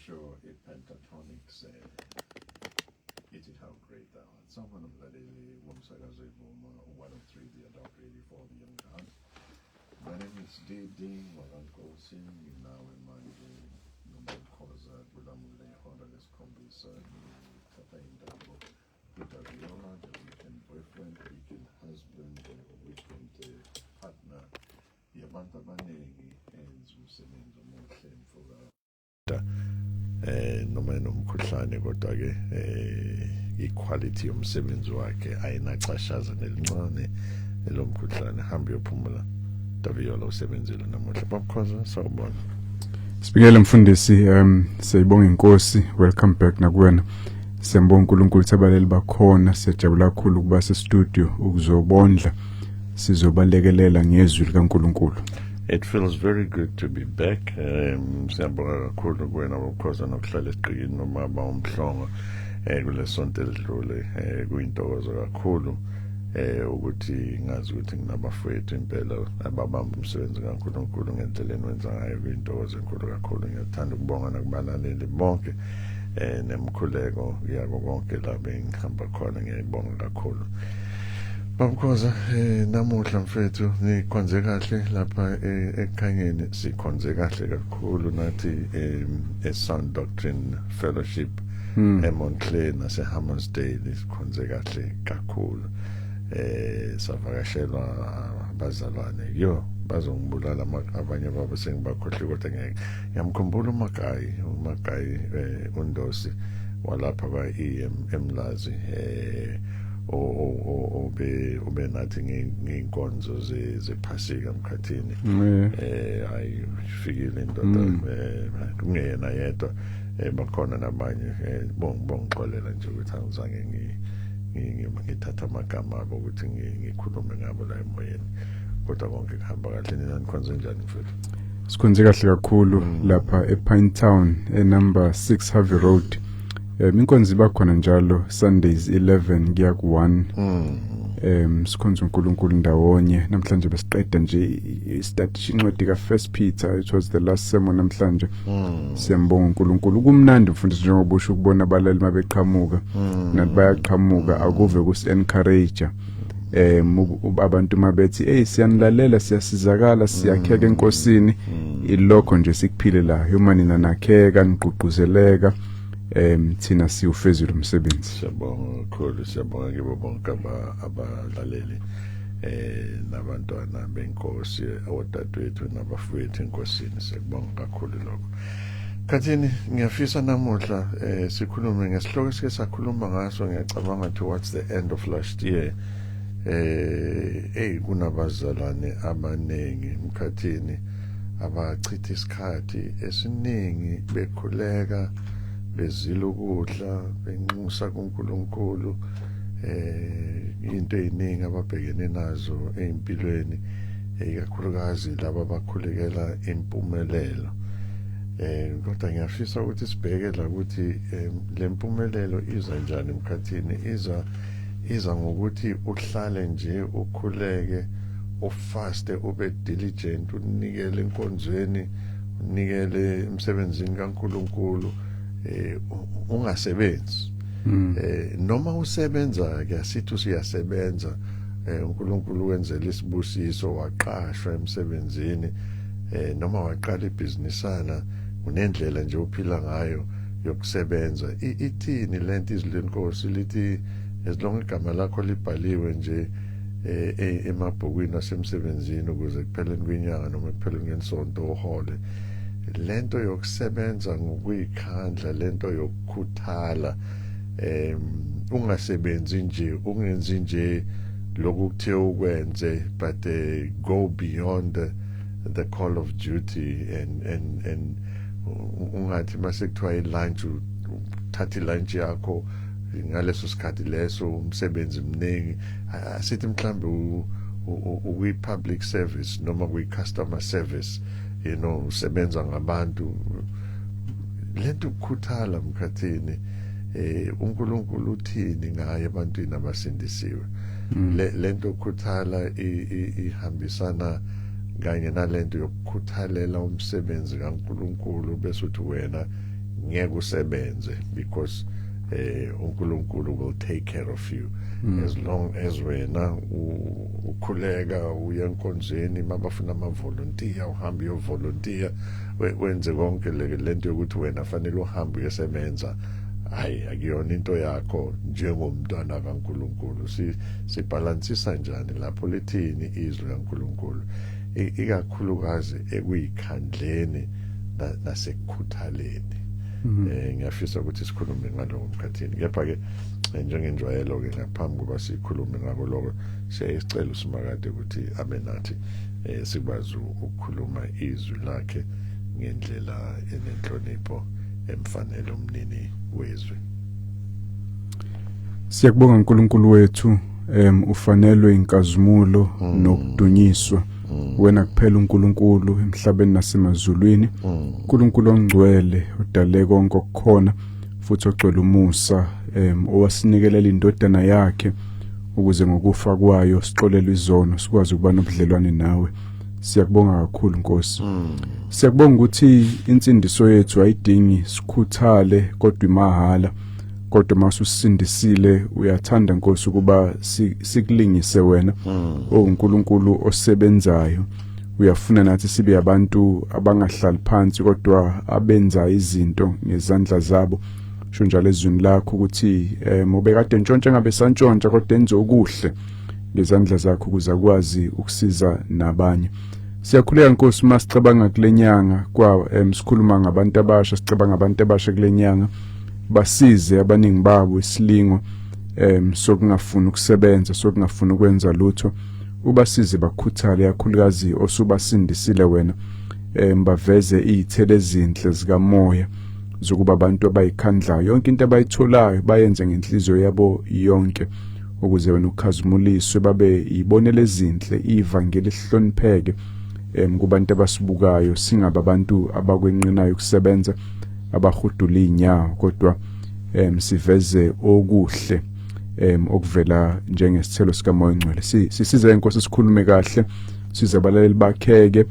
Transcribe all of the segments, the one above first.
sure a pentatonics ithi how great thou art. Sawubona mlaleli womsakazo wevuma 103 the adult radio for the young heart. My name is D.D. Walankosi. Nginawe manje nomkhoza kulamule ihora lesikhombisa ngithatha indaba uDaviola, the weekend boyfriend, weekend husband, weekend partner yabantu abaningi enza umsebenzi omuhle mfoka noma nomkhuhlane kodwa ke equality yomsebenzi wakhe ayinaxhashaza nelincane elomkhuhlane hamba yophumula Daviola usebenzile namuhla babukhoza sawubona Sibingelela mfundisi siyibonga inkosi welcome back nakuwena siyambonga uNkulunkulu tabaleli bakhona siyajabula kakhulu ukuba se studio ukuzobondla sizobalekelela ngezwi likaNkulunkulu. It feels very good to be back. Siyabonga kakhulu kuwena babukhoza nokuhlala esiqikini noma bawumhlongo kulesonto elidlule kuyintokozo kakhulu ukuthi ngazi ukuthi nginabafowethu impela ababamba umsebenzi kaNkulunkulu ngendlela wenza ngayo kuyintokozo enkulu kakhulu. Ngiyathanda ukubonga nakubalaleli bonke nemkhuleko yabo konke la bengihamba khona ngiyayibonga kakhulu. Babukhoza namuhla mfethu nikhonze kahle lapha ekhanyeni sikhonze kahle kakhulu nathi Sound Doctrine Fellowship eMontclair naseHammersdale sikhonze kahle kakhulu. Savakashelwa abazalwane bazongibulala abanye babo sengibakhohle kodwa ngeke ngiyamkhumbula uMagayi uNdosi walapha kwa eMlazi ube nathi ngeinkonzo zephasika emkhathini ayifikile indoda kungena yedwa bakhona nabanye bongixolela nje ukuthi angizange ngithatha amagama abo ukuthi ngikhulume ngabo la emoyeni kodwa konke kuhamba kahle. Nina nikhonze njani mfethu? Sikhonze kahle kakhulu lapha ePinetown number 6 Harvey Road. Inkonzo bakhona njalo Sundays 11 kuya ku1. Sikhonza uNkulunkulu ndawonye namhlanje besiqeda nje start incwadi kaFirst Peter. It was the last sermon namhlanje. Siyambonga uNkulunkulu kumnandi mfundisi njengoba usho ukubona abalali mabeqhamuka nathi bayaqhamuka akuve kusi-encourage abantu mabethi siyanilalela siyasizakala siyakheka enkosini ilokho nje sikuphile la human nanakheka niqhuquzeleka thina siwufezile umsebenzi. Siyabonga kakhulu, siyabonga kibo bonke abalaleli nabantwana benkosi odadewethu nabafowethu enkosini siyabonga kakhulu lokho. Kathini ngiyafisa namuhla sikhulume ngesihloko esike sakhuluma ngaso ngiyacabanga towards the end of last year kunabazalwane abaningi emkhathini abachitha isikhathi esiningi bekhuleka bezila ukudla benxusa kuNkulunkulu into eziningi ababhekene nazo empilweni ikakhulukazi laba abakhulekela impumelelo. Kodwa ngiyafisa ukuthi sibheke la ukuthi lempumelelo iza njani emkhathini iza ngokuthi uhlale nje ukhuleke ufaste ube diligent unikele enkonzweni unikele emsebenzini kaNkulunkulu ungasebenzi noma usebenza ke asithi usiyasebenza uNkulunkulu wenzela isibusiso waqashwa emsebenzini noma waqala ibhizinisana unendlela nje uphila ngayo yokusebenza ithini lento izilwenkosi lithi as long igama lakho libhaliwe nje emabhukwini asemsebenzini ukuze kupheleni kwenyanga noma kupheleni kwesonto uhole lento yokusebenza ngokuyikhandla lento yokukhuthala ungasebenzi nje ungenzi nje lokuthe ukwenze but go beyond the call of duty and ungathi masekuthiwa ilunch uthatha ilunch yakho ngaleso sikhathi leso umsebenzi mningi asithi mhlambe uyi public service noma kuyi customer service usebenza ngabantu lento ukukhuthala mkhathini uNkulunkulu uthini ngaye ebantwini abasindisiwe lento ukukhuthala ihambisana kanye nalento yokukhuthalela umsebenzi kaNkulunkulu bese uthi wena ngeke usebenze because uNkulunkulu will take care of you as long as wena ukhuleka uya enkonzweni mabafuna ama volunteer uhamba uyo volunteer wenze konke lento yokuthi wena fanele uhambe uyesebenza hayi akuyona into yakho njengomntwana kaNkulunkulu sibalansisa njani lapho lithini izwi kaNkulunkulu ikakhulukazi ekuyikhandleni nasekukhuthaleni ngiyafisa ukuthi sikhulume ngaloko mkhathini kepha ke njengenjwayelo ke ngaphambi kuba sikhulume ngako lokho siyayicela usimakade ukuthi abe nathi sikwazi ukukhuluma izwi lakhe ngendlela enenhlonipho emfanele umnini wezwi. Siyakubonga uNkulunkulu wethu ufanelwe inkazimulo nokudunyiswa wena kuphela uNkulunkulu emhlabeni nasemazulwini uNkulunkulu ongcwele odale konke okukhona futhi ogcwele umusa owasinikelela indodana yakhe ukuze ngokufa kwayo sixolelwe izono sikwazi ukuba nobudlelwane nawe. Siyakubonga kakhulu Nkosi. Siyakubonga ukuthi insindiso yethu ayidingi sikhuthale kodwa imahala kodwa masusindisile uyathanda Nkosi ukuba sikulingise wena uNkulunkulu osebenzayo. Uyafuna nathi sibe abantu abangahlali phansi kodwa abenza izinto ngezandla zabo. Sho njalo ezweni lakho ukuthi mobekade ntshontsha ngabe santshontsha kodwa enze okuhle ngezandla zakho ukuze akwazi ukusiza nabanye. Siyakhuleka Nkosi masicabanga kulenyanga kwa sikhuluma ngabantu abasha sicabanga abantu abasha kulenyanga basize abaningi babo isilingo sokungafuna ukusebenza sokungafuna ukwenza lutho ubasize bakhuthale yakhulukazi osubasindisile wena baveze izithelo ezinhle zikamoya zokuba abantu abayikhandlayo yonke into abayitholayo bayenze ngenhliziyo yabo yonke ukuze wena ukhazumuliswe babe ibonele ezinhle ivangeli lihlonipheke kubantu abasibukayo singabe abantu abakwenqinayo ukusebenza abahudula inyawo kodwa siveze okuhle okuvela njengesithelo sikamoya ongcwele sisize inkosi sikhulume kahle size abalaleli bakheke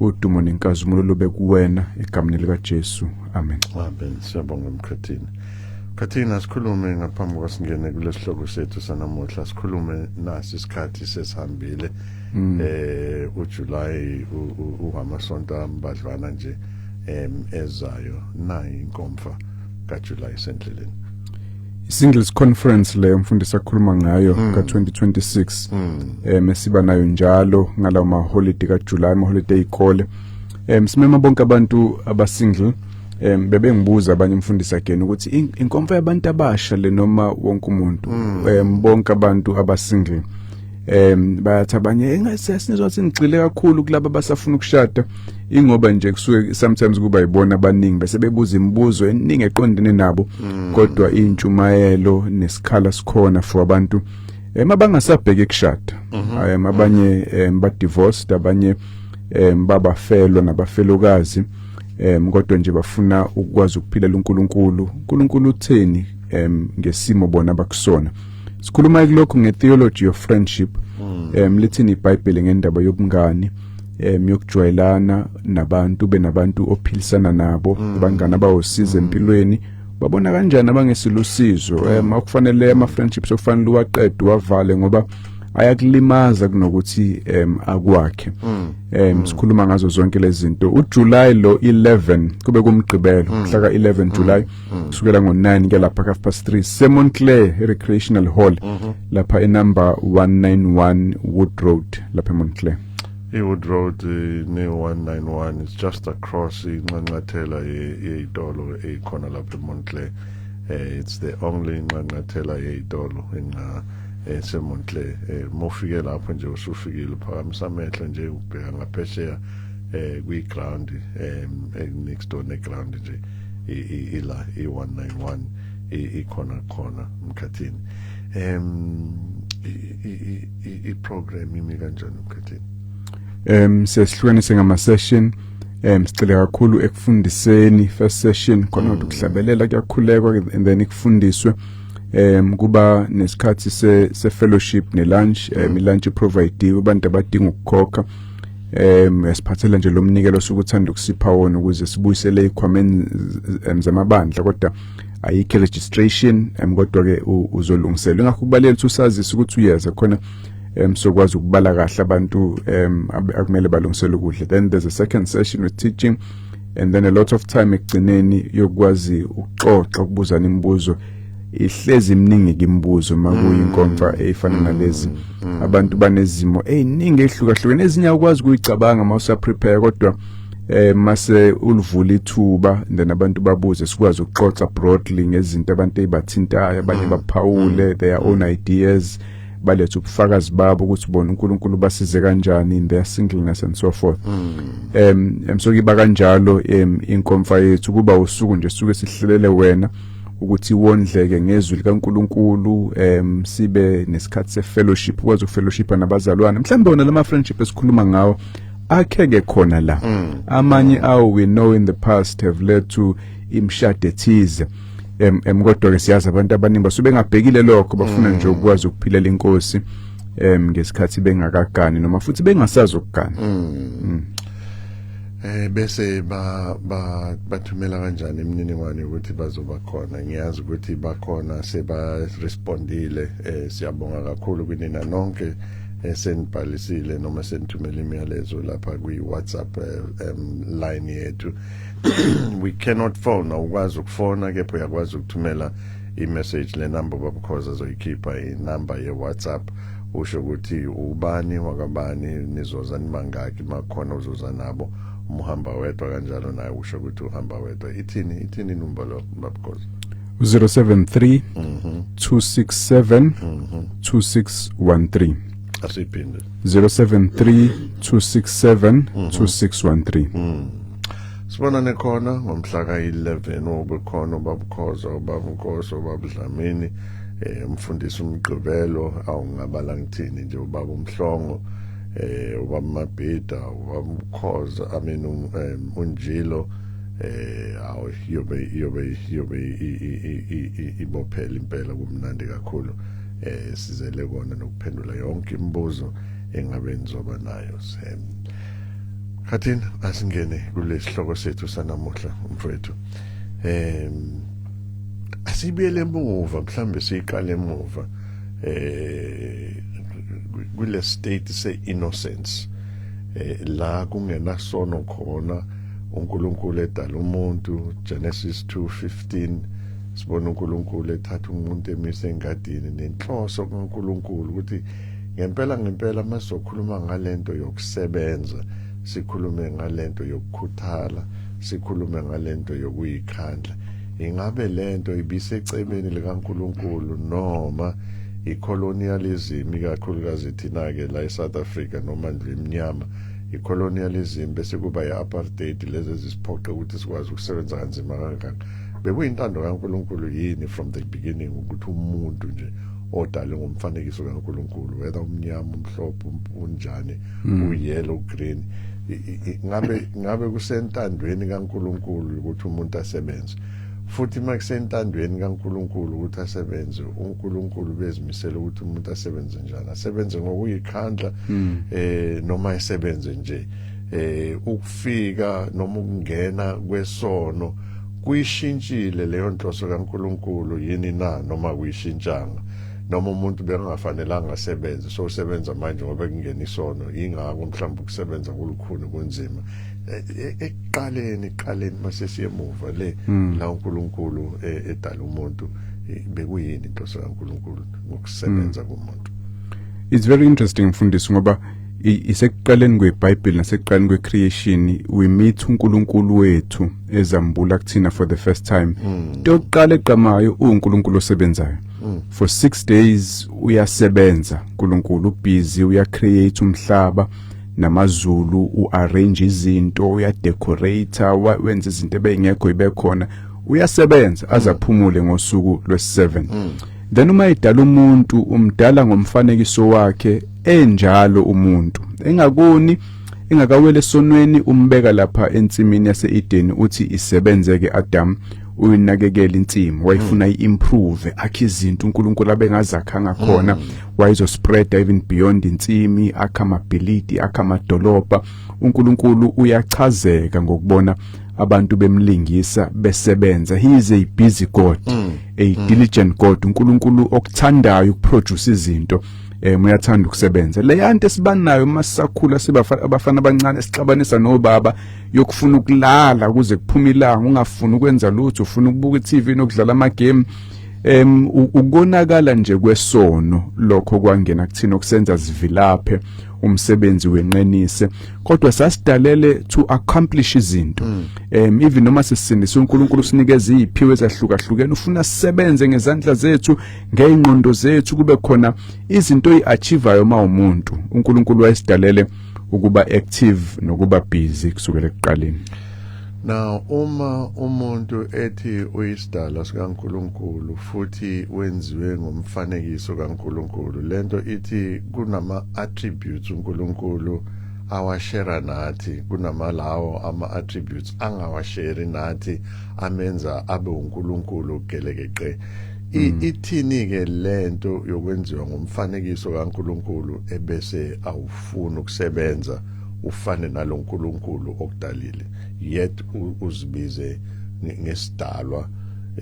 udumo nenkazimulo lobe kuwena egameni lika Jesu amen. Amen. Siyabonga mkhathini. Kathina sikhulume ngaphambi kwasingene kulesihloko sethu sanamuhla sikhulume nasi isikhathi sesihambile uJuly uhamasonto ambadlwana nje ezayo nayi inkomfa kaJuly sendleleni. Singles Conference le mfundisi akhuluma ngayo ka2026 mesiba nayo njalo ngalawo ma holiday kaJuly ama holiday ikole simema bonke abantu abasingle bebengibuza abanye umfundisi again ukuthi inkomfa yabantu abasha le noma wonke umuntu bonke abantu abasingle bayathi abanye engasesinizwa singigcile kakhulu kulabo abasafuna ukushada ingoba nje kusuke sometimes kuba yibona abaningi bese bebuza imibuzo eningi eqondene nabo kodwa intshumayelo nesikhala sikhona for abantu mabangasabheke kushada abanye ba divorced abanye babafelwa nabafelokazi kodwa nje bafuna ukwazi ukuphilela uNkulunkulu utheni ngesimo bona bakusona. Sikhuluma kulokho ngetheology of friendship lithini iBhayibheli ngendaba yobungani yokujwayelana nabantu benabantu ophilisana nabo abangana abawusiza empilweni babona kanjani abangesilusizo makufanele ama friendships okufanele uwaqede wavale ngoba ayakulimaza kunokuthi akwakhe sikhuluma ngazo zonke lezi zinto uJuly lo 11 kube kumgqibelo mhla ka11 July kusukela ngo9 ke lapha ka3 Semontclair Recreational Hall lapha enumber 191 Wood Road lapha eMontclair. Wood Road ne 191 is just across inqanqathela yeitolo ekhona lapha eMontclair. It's the only inqanqathela yeitolo in eSemontclair mofike lapho nje usufikile phambi amehlo nje ubheka ngaphesheya kwi ground next door ne ground nje ila e191 ikhona mkhathini i program imi kanjani mkhathini sesihlukanise ngama session sicela kakhulu ekufundiseni first session khona ukuhlabelela kuyakhulekwa and then ikufundiswe kuba nesikhathi se fellowship ne lunch ilunch provide abantu abadinga ukukhokha esiphathela nje lo mnikelo sokuthanda ukusipha wona ukuze sibuyisele ikhwameni zamabandla kodwa ayikho registration kodwa ke uzolungiselwa ngakho kubaleka ukuthi usazise ukuthi uyeza khona sokwazi ukubala kahle abantu akumele balungisele ukudla. Then there's a second session with teaching and then a lot of time ekugcineni yokwazi ukuxoxa ukubuzana imibuzo ihlezi iminingi imibuzo makuyinkonfa efana nalezi abantu banezimo eziningi ehlukahlukene ezinye ukwazi ukuyicabanga mase prepare kodwa mase ulivula ithuba then abantu babuze sikwazi ukuxoxa broadly ngezinto abantu ezibathintayo abanye baphawule their own ideas balethe ubufakazi babo ukuthi bona uNkulunkulu basize kanjani in their singleness and so forth. So kiba kanjalo inkonfa yethu kuba usuku nje suke sihlelele wena ukuthi wondleke ngezwi likaNkulunkulu sibe nesikhathi sefellowship ukwazi ukufellowshipa nabazalwane mhlambe wona lama friendship esikhuluma ngawo akheke khona la amanye we know in the past have led to imshado ethize kodwa ke siyazi abantu abaningi basuke bengabhekile lokho bafuna nje ukwazi ukuphilela inkosi ngesikhathi bengakagani noma futhi bengasazi ukugana bese bathumela kanjani imininingwane ukuthi bazoba khona. Ngiyazi ukuthi bakhona seba respondile siyabonga kakhulu kunina nonke senibhalisile noma senithumela imiyalezo lapha kwi WhatsApp line yethu. We cannot phone ukwazi ukufona kepha uyakwazi ukuthumela i-message le number babukhoza zoyikhipha inamba ye WhatsApp usho ukuthi ubani wakabani nizoza nimangaki makhona uzoza nabo umuhamba wedwa kanjalo naye usho ukuthi uhamba wedwa ithini number lo babukhoza 073 267 2613 asiphinde 073 267 2613 Sibona nekhona ngomhla ka11 obekhona babukhoza babunkosi babudlamini umfundisi umgqibelo awungabala ngithini nje ubaba umhlongo ubaba Mabhida ubaba Mkhoza unjilo awu yobe ibophela impela kumnandi kakhulu sizele kona nokuphendula yonke imibuzo engabe nizoba nayo. Khathini asingene kulesihloko sethu sanamuhla mfowethu. Asibiyele emuva mhlambe siqale emuva kule state se innocence la kungena sono khona uNkulunkulu edala umuntu Genesis 2:15 sibona uNkulunkulu ethatha umuntu emise engadini nenhloso kaNkulunkulu ukuthi ngempela masokhuluma ngalento yokusebenza sikhulume ngalento yokukhuthala sikhulume ngalento yokuyikhandla ingabe lento ibisecebeni likaNkulunkulu noma icolonialism ikakhulukazi thina ke la eSouth Africa noma ndlu emnyama icolonialism bese kuba iapartheid lezi zisiphoqa ukuthi sikwazi ukusebenza kanzima kangaka bekuyintando kaNkulunkulu yini from the beginning ukuthi umuntu nje odale ngomfanekiso kaNkulunkulu whether umnyama umhlophe unjani uyellow green ngabe kusentandweni kaNkulunkulu ukuthi umuntu asebenze futhi makusentandweni kaNkulunkulu ukuthi asebenze uNkulunkulu bezimisela ukuthi umuntu asebenze njani asebenze ngokuyikhandla noma asebenze nje ukufika noma ukungena kwesono kuyishintshile leyo nhloso kaNkulunkulu yini na noma kuyishintshanga noma umuntu bengafanelanga asebenze so usebenza manje ngoba kungena isono ingako mhlawumbe ukusebenza kulukhuni kunzima ekuqaleni mase siyemuva le la uNkulunkulu edala umuntu bekuyini inhloso kaNkulunkulu ngokusebenza kumuntu. It's very interesting mfundisi ngoba isekuqaleni kweBhayibheli nasekuqaleni kweCreation we meet uNkulunkulu wethu ezambula kuthina for the first time. Tokuqala eqamayo uNkulunkulu osebenzayo. For 6 days uyasebenza uNkulunkulu busy uyacreate umhlaba namazulu uarrange izinto uyadecorate wenza izinto ebengekho ibekhona uyasebenza azaphumule ngosuku lwesi7 then uma edala umuntu umdala ngomfanekiso wakhe enjalo umuntu engakoni engakawele esonweni umbeka lapha ensimini yaseEden uthi isebenze ke Adam uyinakekela insimi wayifuna iimprove akhe izinto uNkulunkulu abengazakhanga khona wayizo spread even beyond insimi akha amabhilidi akha amadolobha uNkulunkulu uyachazeka ngokubona abantu bemlingisa besebenza. He is a busy God, a diligent God. uNkulunkulu okuthandayo ukuproduce izinto uyathanda ukusebenza. Le yanto esibanayo masisakhula abafana abancane sixabanisa nobaba yokufuna ukulala ukuze kuphume ilanga ungafuni ukwenza lutho ufuna ukubuka iTV nokudlala ama game ukonakala nje kwesono lokho kwangena kuthina okusenza sivilaphe umsebenzi wenqenise kodwa sasidalele to accomplish izinto even noma sisindisa uNkulunkulu sinikeza iziphiwe ezahlukahlukene ufuna sisebenze ngezandla zethu ngeenqondo zethu kube khona izinto eziachievayo umuntu uNkulunkulu wayesidalele ukuba active nokuba busy kusukela ekuqaleni. Now uma umuntu ethi uyisidalwa sikaNkulunkulu futhi wenziwe ngomfanekiso kaNkulunkulu lento ithi kunama attributes uNkulunkulu awashare nathi kunama lawo ama attributes angawashare nathi amenza abe uNkulunkulu gelekeqe ithini ke lento yokwenziwa ngomfanekiso kaNkulunkulu ebese awufuna ukusebenza ufane naloNkulunkulu okudalile yet uzibize ngesidalwa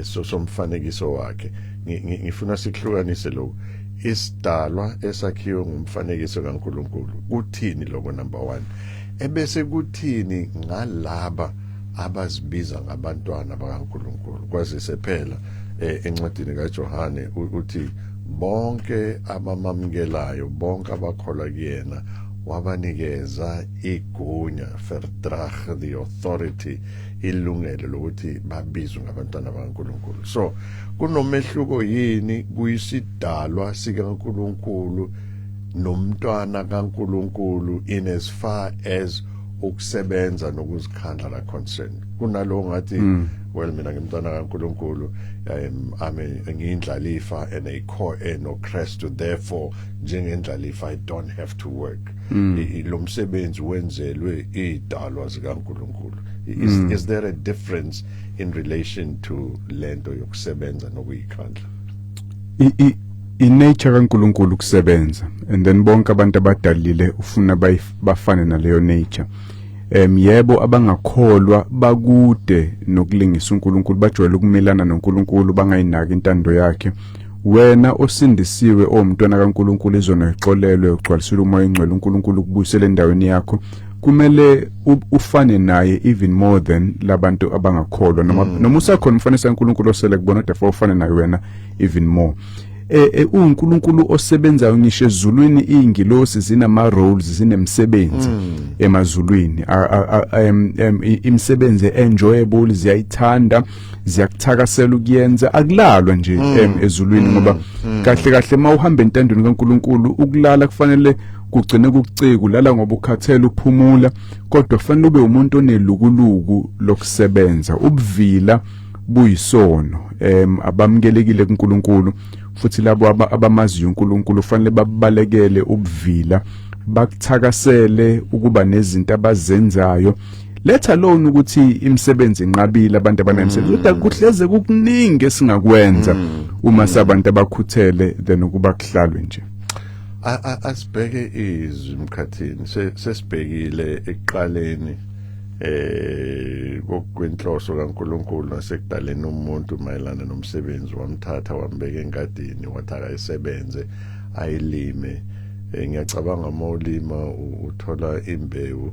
somfanekiso wakhe. Ngifuna sikuhlukanise lokho isidalwa esakhiwe ngumfanekiso kaNkulunkulu kuthini lokho number 1 ebese kuthini ngalaba abazibiza ngabantwana bakaNkulunkulu kwazise phela encwadini kaJohane uthi bonke abamamukelayo bonke abakholwa kuyena wabanikeza igunya verdrag the authority ilungelo lokuthi babizwe ngabantwana bakaNkulunkulu. So kunomehluko yini kuyisidalwa sikaNkulunkulu nomntwana kaNkulunkulu in as far as ukusebenza nokuzikhandla la concern kunalo ngathi well mina ngimntwana kaNkulunkulu ngiyindlalifa and a core no Christ therefore njengendlalifa I don't have to work lo msebenzi wenzelwe idalwa zikaNkulunkulu. Is there a difference in relation to lento yokusebenza nokuyikhandla? Nature kaNkulunkulu kusebenza and then bonke abantu abadalile ufuna bafane naleyo nature. Yebo abangakholwa bakude nokulingisa uNkulunkulu bajwayele ukumelana noNkulunkulu bangayinaki intando yakhe. Wena osindisiwe omntwana kaNkulunkulu izona ixolelwe ugcwalisile umoya engcwele uNkulunkulu kubuyisela endaweni yakho kumele ufane naye even more than labantu abangakholwa noma usakhona umfanisa uNkulunkulu osele kubona kodwa ufane naye wena even more. uNkulunkulu osebenzayo ngisho ezulwini ingilosi zinama roles zinemsebenzi emazulwini imisebenzi enjoyable ziyayithanda ziyakuthakasela ukuyenza akulalwa nje ezulwini ngoba kahle kahle mawuhamba entandweni kaNkulunkulu ukulala kufanele kugcine kucike lala ngoba ukhathela uphumula kodwa kufanele ube umuntu onelukuluku lokusebenza ubuvila buyisono abamukelekile kuNkulunkulu futhi labo abamaziyo uNkulunkulu kufanele babalekele ubuvila bakuthakasele ukuba nezinto abazenzayo let alone ukuthi imisebenzi inqabile abantu abanemsebenzi kodwa kuhleze kukuningi esingakwenza uma sabantu abakhuthele then ukuba kuhlalwe nje. Asibheke izwi emkhathini sesibhekile ekuqaleni kokwenhloso kaNkulunkulu nasekudaleni umuntu mayelana nomsebenzi wamthatha wambeka engadini wathi akayisebenze ayilime. Ngiyacabanga mawulima uthola imbewu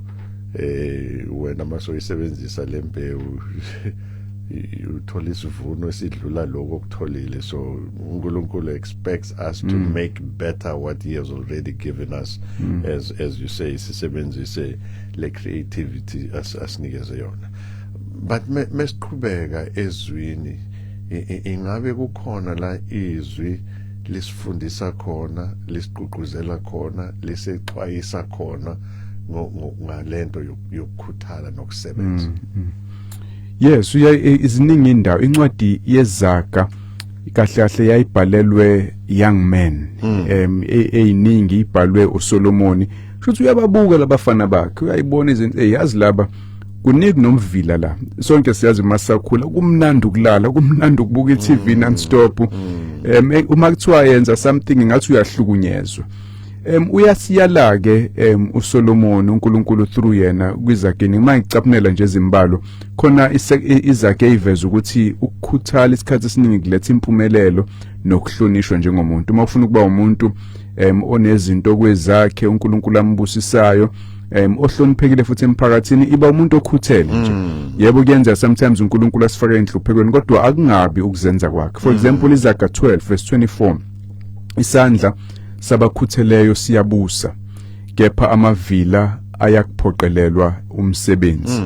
wena masoyisebenzisa lembewu uthola isivuno esidlula lokho okutholile. So uNkulunkulu expects us to make better what he has already given us as you say sisebenzise le creativity asinikeze yona. But mesiqhubeka ezwini ingabe kukhona la izwi lisifundisa khona lisiqhuquzela khona lisexwayisa khona ngalento yokukhuthala nokusebenza. Yes, iziningi indawo incwadi yezaga kahle kahle yayibhalelwe young men eyiningi ibhalwe uSolomoni futhi uyababuka labafana bakhe uyayibona izinto eyazi laba kunika nomvila la sonke siyazi masakhula kumnandi ukulala kumnandi ukubuka iTV non-stop uma kuthiwa yenza something ngathi uyahlukunyezwa uyasiyala ke uSolomon uNkulunkulu through yena kwizakeni mangicaphunela nje izimbalo khona izake iveza ukuthi ukukhuthala isikhathi esiningi kuletha impumelelo nokuhlonishwa njengomuntu uma ufuna ukuba umuntu onezinto kwezakhe uNkulunkulu ambusisayo ohloniphekile futhi emphakathini iba umuntu okhuthele nje yebo kuyenza sometimes uNkulunkulu asifake enhluphekweni kodwa akungabi ukuzenza kwakhe for example iZaga 12 verse 24 isandla sabakhutheleyo siyabusa kepha amavila ayakuphoqelelwa umsebenzi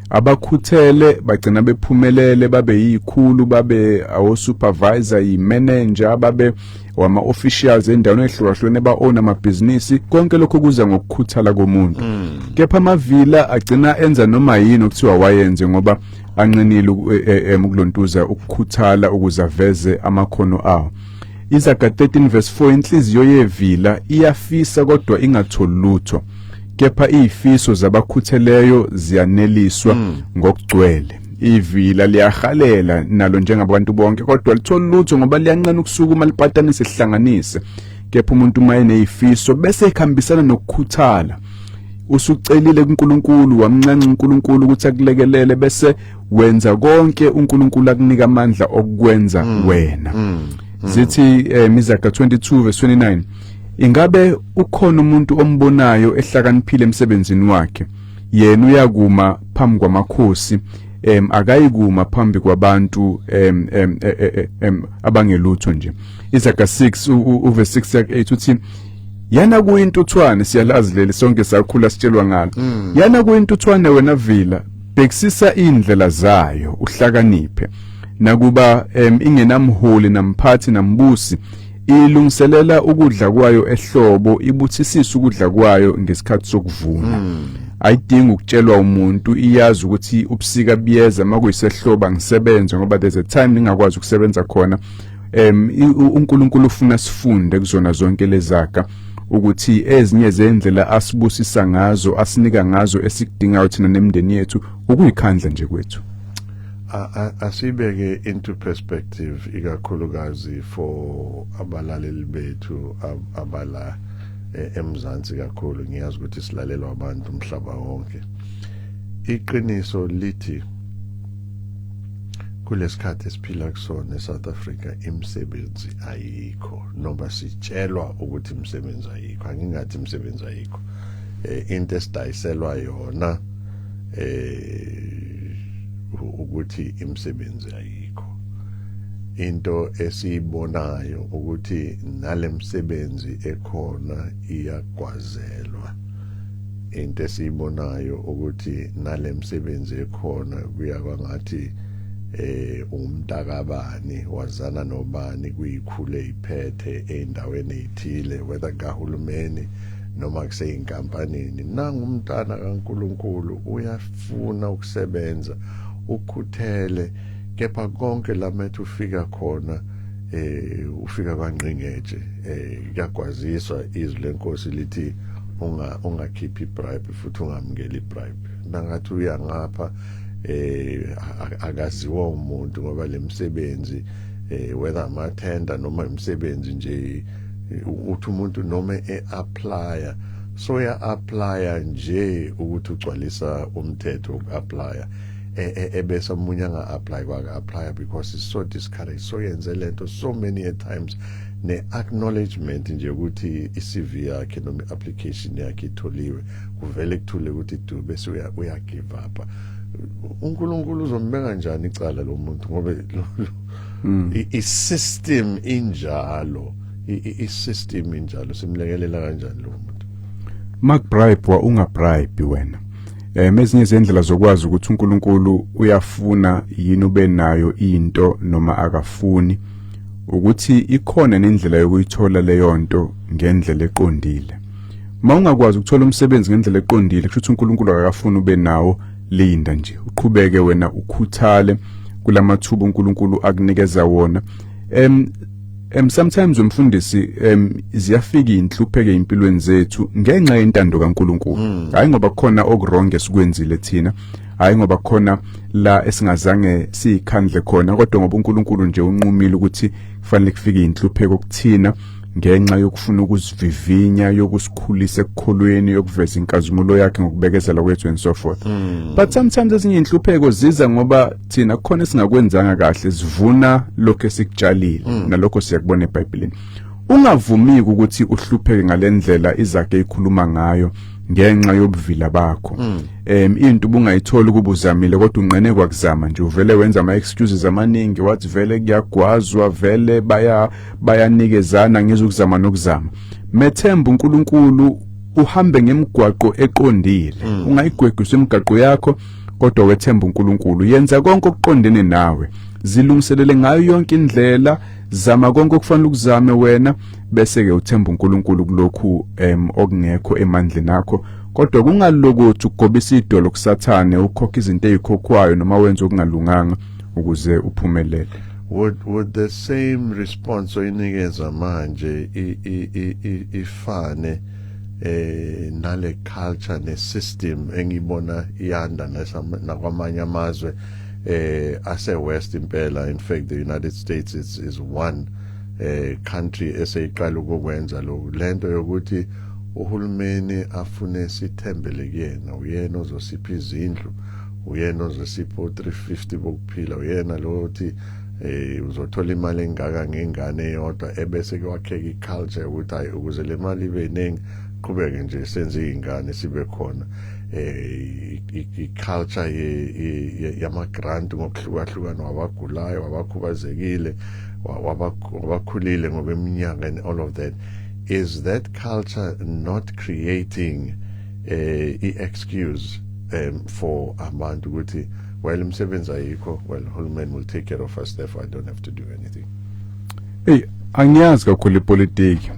abakhuthele bagcina bephumelele babe yikhulu babe awo supervisor imanager babe wama officials endaweni ehlukahlukene ba-own amabhizinisi konke lokho kuza ngokukhuthala komuntu kepha amavila agcina enza noma yini okuthiwa wayenze ngoba anqinile ukulontuza ukukhuthala ukuze aveze amakhono awo Izaga 13 verse 4 inhliziyo yevila iyafisa kodwa ingatholi lutho kepha izifiso zabakhutheleyo ziyaneliswa ngokugcwele ivila liyahalela nalo njengabantu bonke kodwa lithola lutho ngoba liyanqena ukusukuma lipatanise sihlanganise kepha umuntu uma enezifiso bese ekhambisana nokukhuthala usucelile kuNkulunkulu wamncanca uNkulunkulu ukuthi akulekelele bese wenza konke uNkulunkulu akunika amandla okwenza wena zithi Izaga 22 verse 29 ingabe ukhona umuntu ombonayo ehlakaniphile emsebenzini wakhe yena uyakuma phambi kwamakhosi akayikuma phambi kwabantu abangelutho nje Izaga 6 verse 6 uthi yana kuyintuthwane siyalazi leli sonke sakhula sitshelwa ngalo yana kuyintuthwane wena vila bhekisisa indlela zayo uhlakaniphe nakuba ingenamholi namphathi nambusi ilungiselela ukudla kwayo ehlobo ibuthisisa ukudla kwayo ngesikhathi sokuvuna ayidingi ukutshelwa umuntu iyazi ukuthi ubusika biyeza makuyisehloba ngisebenze ngoba there's a time ningakwazi ukusebenza khona uNkulunkulu ufuna sifunde kuzona zonke lezaga ukuthi ezinye zendlela asibusisa ngazo asinika ngazo esikudingayo thina nemndeni yethu ukuyikhandla nje kwethu asibeke into perspective ikakhulukazi for abalaleli bethu abala eMzansi kakhulu ngiyazi ukuthi silalelwa abantu umhlaba wonke iqiniso lithi kulesikhathi esiphila kusona eSouth Africa imisebenzi ayikho noma sitshelwa ukuthi imisebenzi ayikho angingathi imisebenzi ayikho into esidayiselwa yona ukuthi imisebenzi ayikho into esibonayo ukuthi nalemsebenzi ekhona iyagwazelwa into esibonayo ukuthi nalemsebenzi ekhona kuyabangathi umntakabani wazana nobani kuyikhule iphethe endaweni ezithile whether kahulumeni noma kuseyinkampanini nangumntana kaNkulunkulu uyafuna ukusebenza ukhuthele kepha konke lamethu ufika khona ufika kwanqingeje kuyagwaziswa izwi lenkosi lithi ungakhiphi bribe futhi ungamukeli bribe nangathi uya ngapha akaziwa umuntu ngoba lemsebenzi whether amathenda noma imisebenzi nje uthi umuntu noma eapply so ya apply nje ukuthi ugcwalisa umthetho ukuapply ebese umunye anga apply kwaka apply because it's so discouraged so yenze lento so many a times ne acknowledgement nje ukuthi iCV yakhe noma application yakhe itholiwe kuvele kuthule ukuthi du bese uya give up uNkulunkulu uzombeka kanjani icala lo muntu ngoba isystem injalo isystem injalo simlekelela kanjani lo muntu makbribe wa ungabribe wena ezinye izindlela zokwazi ukuthi uNkulunkulu uyafuna yini ube nayo into noma akafuni ukuthi ikhona nendlela yokuyithola leyo nto ngendlela eqondile mawungakwazi ukuthola umsebenzi ngendlela eqondile kusho ukuthi uNkulunkulu akafuni ube nawo linda nje uqhubeke wena ukhuthale kulamathuba uNkulunkulu akunikeza wona sometimes umfundisi ziyafika inhlupheke impilweni zethu ngenxa yentando kaNkulunkulu hayi ngoba khona okuwrong esikwenzile thina hayi ngoba khona la esingazange sikhandle khona kodwa ngoba uNkulunkulu nje unqumile ukuthi kufanele kufike inhlupheko kuthina ngenxa yokufuna ukusivivinya yokusikhulisa ekukholweni yokuveza inkazimulo yakhe ngokubekezela kwethu and so forth. But sometimes ezinye inhlupheko ziza ngoba thina khona singakwenzanga kahle sivuna lokho esikutshalile nalokho siyakubona eBhayibhelini. Ungavumiki ukuthi uhlupheke ngalendlela izakhe ikhuluma ngayo ngenxa yobuvila bakho. Into ubungayithola kubuzamile kodwa unqene kwakuzama nje uvele wenza ama excuses amaningi wathi vele kuyagwazwa vele bayanikezana ngizokuzama nokuzama. Methemba uNkulunkulu uhambe ngemigwaqo eqondile. Ungayigwegwisa imigaqo yakho kodwa wethemba uNkulunkulu. Yenza konke okuqondene nawe. Zilungiselele ngayo yonke indlela, zama konke okufanele ukuzame wena bese ke uthemba uNkulunkulu kulokhu okungekho emandleni akho. Kodwa kungalokuthi ugobisa idolo kusathane ukhokha izinto ezikhokhwayo noma wenza okungalunganga ukuze uphumelele. Would the same response oyinikeza manje ifane nale culture ne system engibona iyanda nakwamanye amazwe ase West impela? In fact, the United States is one country eseyiqala ukwenza lokho, lento yokuthi uhulumeni afune sithembele kuyena, uyena ozosipha izindlu, uyena ozosipha 350 bokuphila, uyena lo uthi uzothola imali engaka ngengane eyodwa ebese kwakheka iculture ukuthi hayi ukuze le mali ibe ningi qhubeke nje senze izingane sibe khona. Iculture yama grant ngokuhlukahlukana wabagulayo, wabakhubazekile, wabakhulile ngokweminyaka and all of that. Is that culture not creating excuse for abantu ukuthi well umsebenzi ayikho, well hulumeni will take care of us, therefore I don't have to do anything? Angiyazi kakhulu ipolitiki.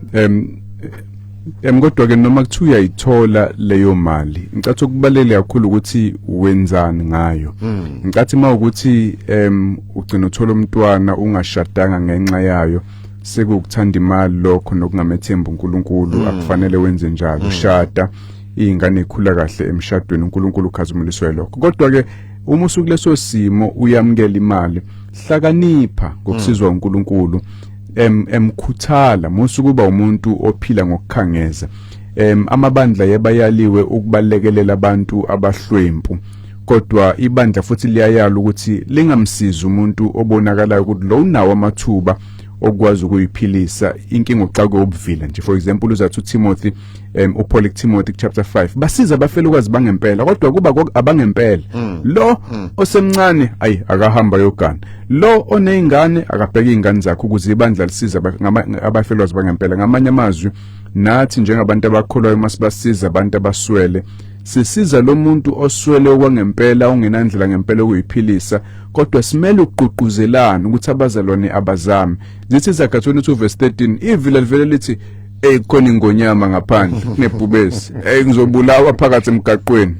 Kodwa ke noma kuthiwa uyayithola leyo mali, ngicathi ukubalele kakhulu ukuthi wenzani ngayo. Ngicathi mawukuthi ugcina uthola umntwana ungashadanga ngenxa yayo, sekukuthanda imali lokho nokungamethemba uNkulunkulu, akufanele wenze njalo. Ushada izingane ikhula kahle emshadweni, uNkulunkulu ukhazumuliswe lokho. Kodwa ke uma usukuleso simo uyamukela imali, hlakanipha ngokusizwa uNkulunkulu. Emkhuthala musukuba umuntu ophila ngokukhangeza. Amabandla yebayaliwe ukubalekelela abantu abahlwempu, kodwa ibandla futhi liyayala ukuthi lingamsiza umuntu obonakalayo ukuthi lo unawo amathuba okwazi ukuyiphilisa inkingo oqhaqwe obuvila nje. For example, uzathu Timothy uPaul Timothy chapter 5 basiza abafelokazi bangempela, kodwa kuba abangempela. Lo osemncane akahamba yogana, lo onezingane akabheka izingane zakhe ukuze ibandla lisiza abafelokazi bangempela. Ngamanye amazwi nathi njengabantu abakholwayo masibasiza abantu abaswele, sisiza lo muntu oswele okwangempela ongenandlela ngempela ukuyiphilisa, kodwa simele ukuququzelana ukuthi abazalwane abazami. Zithi iZakhariya 2:13 ivila livele lithi khona ingonyama ngaphandle nebhubesi, ngizobulawa phakathi emgaqweni.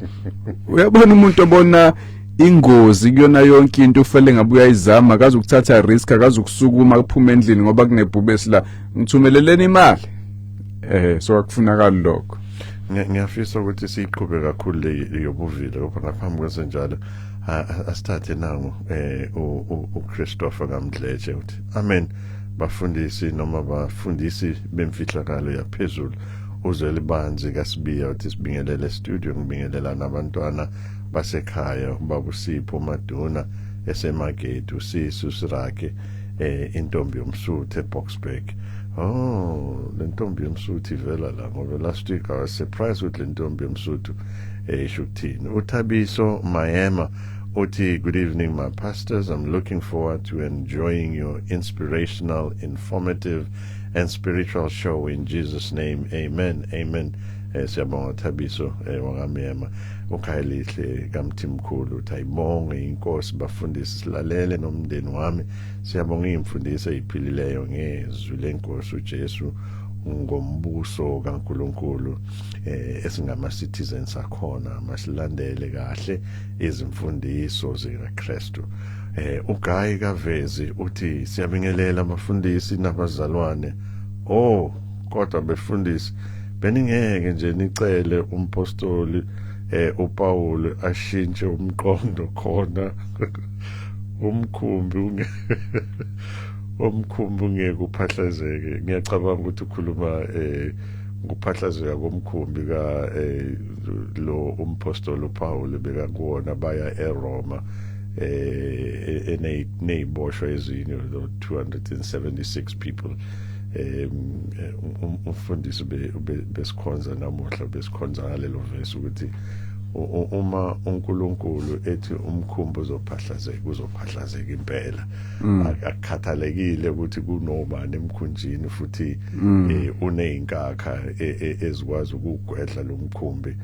Uyabona umuntu obona ingozi kuyona yonke into ufele ngabe uyayizama, akazi ukuthatha risk, akazi ukusukuma kuphume endlini ngoba kunebhubesi la, ngithumeleleni imali. So akufunakala lokho. Ngiyafisa ukuthi siqhube kakhulu le yobuvila, ngoba ngaphambi kwesenjalo asithathe nangu uChristopher Kamdletshe uthi amen. Bafundisi noma bafundisi bemfihlakalo yaphezulu uzwele banzi kaSibiya uthi sibingelele studio, ngibingelela nabantwana basekhaya, ubaba uSipho Maduna eseMagate, uSisu Sirake intombi yomsuthu eBoxburg. Le ntombi yomsuthu ivela la ngoba last week I was surprised with le ntombi yomsuthu eshukuthini. Uthabiso Mayema uthi good evening my pastors, I'm looking forward to enjoying your inspirational, informative and spiritual show in Jesus name, amen. Amen. Siyabonga Thabiso wakamyema ukhayelihle kamthimkhulu uthayibonge inkosi bafundisi silalele nomndeni wami. Siyabonga imfundiso eziphilileyo ngezwi lenkosi uJesu ngombuso kaNkulunkulu esingama citizens akhona, masilandele kahle izimfundiso zikaKristu. UGayi Kavezi uthi siyabingelela abafundisi nabazalwane. Kodwa befundisi beningeke nje nicele umpostoli uPaul ashintshe umqondo khona umkhumbi ungeke uphahlazeke. Ngiyacabanga ukuthi ukhuluma nguphahlazeka komkhumbi ka lo umpostoli uPaul beka kuona baya eRoma neyiboshwa ezinye 276 people. Umfundisi besikhonza namuhla besikhonza ngalelo verse ukuthi uma uNkulunkulu ethi umkhumbi uzophahlazeka impela, akukhathalekile ukuthi kunobani emkhunjini futhi uneyinkakha ezikwazi ukugwedla lo mkhumbi.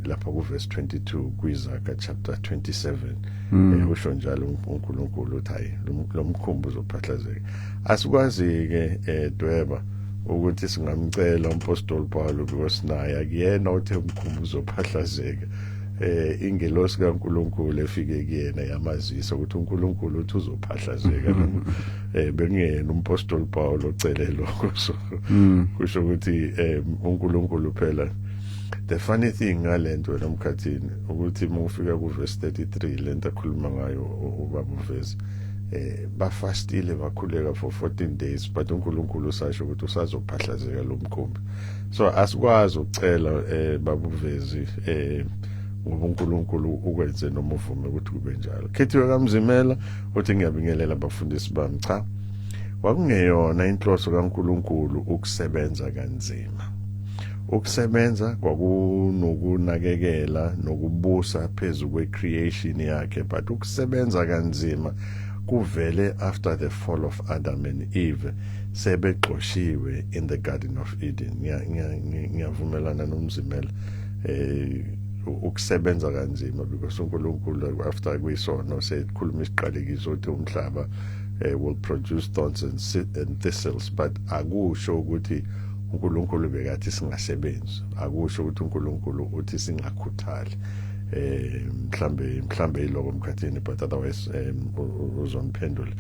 Lapha ku verse 22 kwiZaga chapter 27 usho njalo uNkulunkulu uthi hayi lo mkhumbi uzophahlazeka. Asikwazi ke Dweba ukuthi singamcela umpostoli Paul because naye akuyena othe umkhumbi uzophahlazeka. Ingelosi kaNkulunkulu efike kuyena yamazisa ukuthi uNkulunkulu uthi uzophahlazeka. Bengiyena umpostoli Paul ocele lokho, so kusho ukuthi uNkulunkulu phela. The funny thing ngalento nomkhathini ukuthi mufika ku verse 33 lento akhuluma ngayo ubaba uVesi, bafastile bakhuleka for 14 days but uNkulunkulu usasho ukuthi usazophahlazeka lo mkhumbi. So asikwazi ukucela baba uVesi ngoba uNkulunkulu ukwenze noma uvume ukuthi kube njalo. Khethiwe kaMzimela uthi ngiyabingelela abafundisi bami. Cha, kwakungeyona inhloso kaNkulunkulu ukusebenza kanzima. Ukusebenza kwakunokunakekela nokubusa phezulu kwe-creation yakhe, but ukusebenza kanzima kuvele after the fall of Adam and Eve, sebeqoshiwe in the Garden of Eden. Ngiyavumelana noMzimela ukusebenza kanzima because uNkulunkulu after kwisono sekhuluma isiqalekiso ukuthi umhlaba will produce thorns and thistles, but akusho ukuthi uNkulunkulu bekathi singasebenzi, akusho ukuthi uNkulunkulu uthi singakhuthali. Mhlambe iloko mkhathini, but otherwise uzomphendula.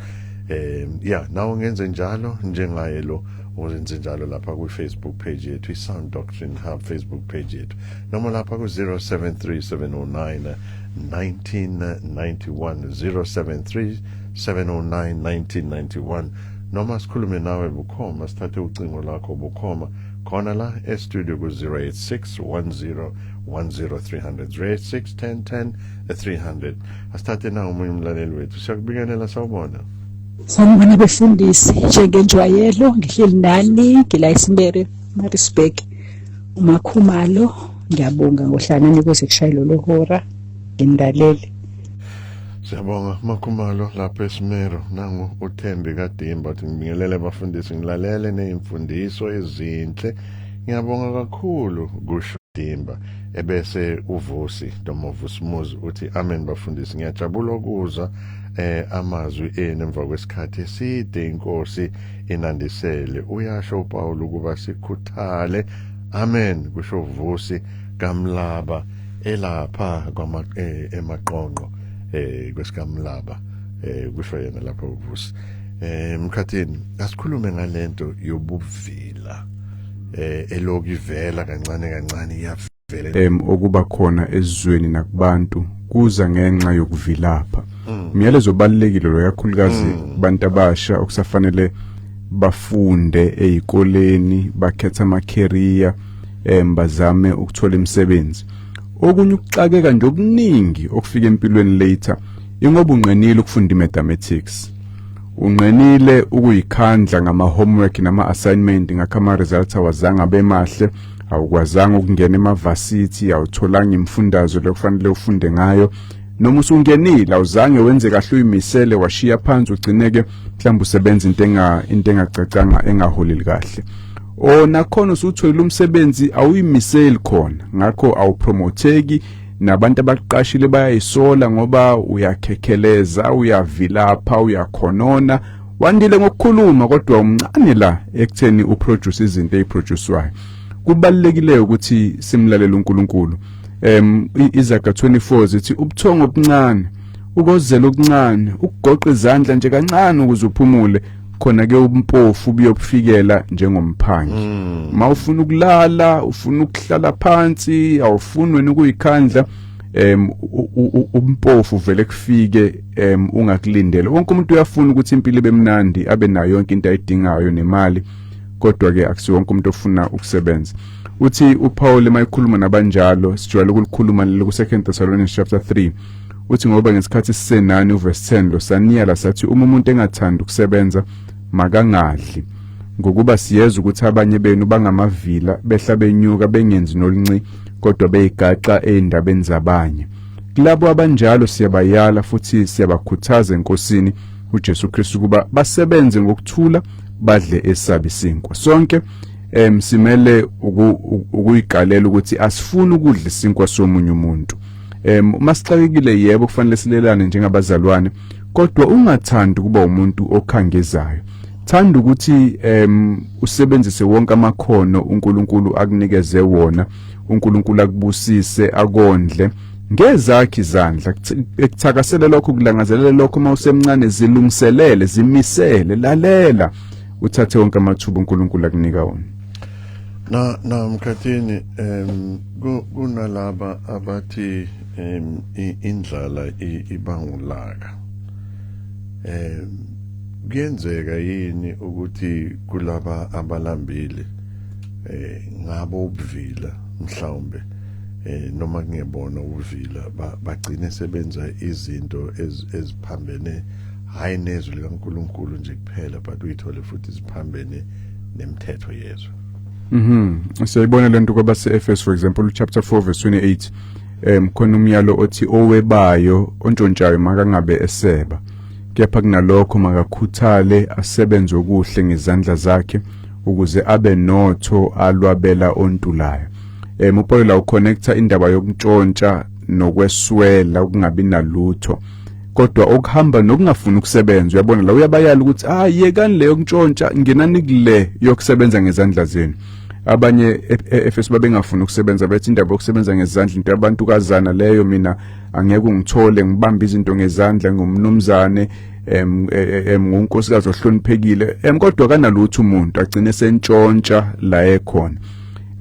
Nawo ngenze njalo njengaye lo uzenze njalo lapha ku Facebook page yethu, iSound Doctrine Hub Facebook page yethu, noma lapha ku 0737091991 0737091991, noma sikhulume nawe bukhoma, sithathe ucingo lakho bukhoma khona la e-studio ku 086101030 086101030. Asithathe na umunye umlaleli wethu. Siyakubingelela, sawubona. Sanibona befundisi, njengenjwayelo ngihleli nani ngila eSimbere Maritzburg uMakhumalo. Ngiyabonga ngohlanani kuze kushayelo lohora ngindalele. Siyabonga Makhumalo lapha eSimero. Nangu uThembi kaDimba uthi ngibingelele abafundisi, ngilalele nezimfundiso ezinhle. Ngiyabonga kakhulu kusho Dimba. Ebese uVusi Domovusimuzi uthi amen bafundisi, ngiyajabula ukuzwa amazwi enu emva kwesikhathi eside Inkosi inandisele. Uyasho uPaul ukuba sikhuthale. Amen kusho uVusi kaMlaba elapha emaqonqo kwesikamlaba kusho yena lapho uVusi. Mkhathini asikhulume ngalento yobuvila elokivela kancane iyavela okuba khona ezizweni nakubantu kuza ngenxa yokuvilapha. Umyalezo obalekile lo yakhulukazi kubantu abasha okusafanele bafunde ezikoleni, bakhetha ama-career, bazame ukuthola imisebenzi. Okunye ukuxakeka nje okuningi okufika empilweni later ingoba unqenile ukufunda mathematics, unqenile ukuyikhandla ngama-homework nama-assignment, ngakho ama-results awazange abe mahle, awukwazanga ukungena emavasithi, awutholanga imfundazo lokufanele ufunde ngayo, noma usungenile awuzange wenze kahle uyimisele, washiya phansi, ugcineke mhlawumbe usebenza into engacacanga, engaholeli kahle. Nakhona usuthola umsebenzi awuyimiseli khona, ngakho awupromoteki, nabantu abaqashile bayayisola ngoba uyakhekheleza, uyavilapha, uyakhonona, wandile ngokukhuluma kodwa umncane la ekutheni uproduce izinto eziproducewayo. Kubalekile ukuthi simlalele uNkulunkulu. Izaga 24 zithi ubuthongo obuncane, ukozela okuncane, ukugoqa izandla nje kancane ukuze uphumule, khona ke umpofu ubuyokufikela njengomphangi mawufuna ukulala ufuna ukuhlala phansi awufuni wena ukuyikhandla umpofu vele kufike ungakulindela wonke umuntu uyafuna ukuthi impilo ibe mnandi abe nayo yonke into ayidingayo nemali kodwa ke akusiwo wonke umuntu ofuna ukusebenza uthi uPaul emayikhuluma nabanjalo sijwayele ukulikhuluma lelo ku 2 Thessalonians chapter 3 uthi ngoba ngesikhathi sisenani uverse 10 lo saniyala sathi uma umuntu engathanda ukusebenza makangadli ngokuba siyeza ukuthi abanye benu bangamavila behla benyuka bengenzi nolunci kodwa beyigaxa endabeni zabanye kulabo abanjalo siyabayala futhi siyabakhuthaza enkosini uJesu Kristu kuba basebenze ngokuthula badle esabisinkwa sonke simele ukuyigalela ukuthi asifuni ukudla isinkwa somunye umuntu uma sixakekile yebo kufanele silelane njengabazalwane kodwa ungathandi kuba umuntu okhangezayo thanda ukuthi usebenzise wonke amakhono uNkulunkulu akunikeze wona uNkulunkulu akubusise akondle ngezakhe izandla ekuthakasela lokho kulangazelela lokho mawusemncane zilungiselele zimisele lalela uthathe wonke amathuba uNkulunkulu akunika wona na mkhathini kunalaba abathi indlala ibangulaka kuyenzeka yini ukuthi kulaba abalambile ngabo ubuvila mhlawumbe noma kungebona ubuvila bagcine sebenza izinto eziphambene hayi nezwi likaNkulunkulu nje kuphela but uyithole futhi ziphambene nemithetho yezwe siyayibona lento kwabase Efeso for example chapter 4 verse 28 khona umyalo othi owebayo ontshontshayo makangabe eseba kepha kunalokho makakhuthale asebenze okuhle ngezandla zakhe ukuze abe notho alwabela ontulayo uPaul la uconnecta indaba yokuntshontsha nokweswela ukungabi nalutho kodwa okuhamba nokungafuna ukusebenza uyabona la uyabayala ukuthi yekani leyo kuntshontsha ngenani kule yokusebenza ngezandla zenu abanye Efeso babengafuna ukusebenza bethi indaba yokusebenza ngezandla into yabantu kazana leyo mina angeke ungithole ngibamba izinto ngezandla ngomnumzane ngonkosikazi ohloniphekile kodwa kanalutho umuntu agcine sentshontsha la ekhona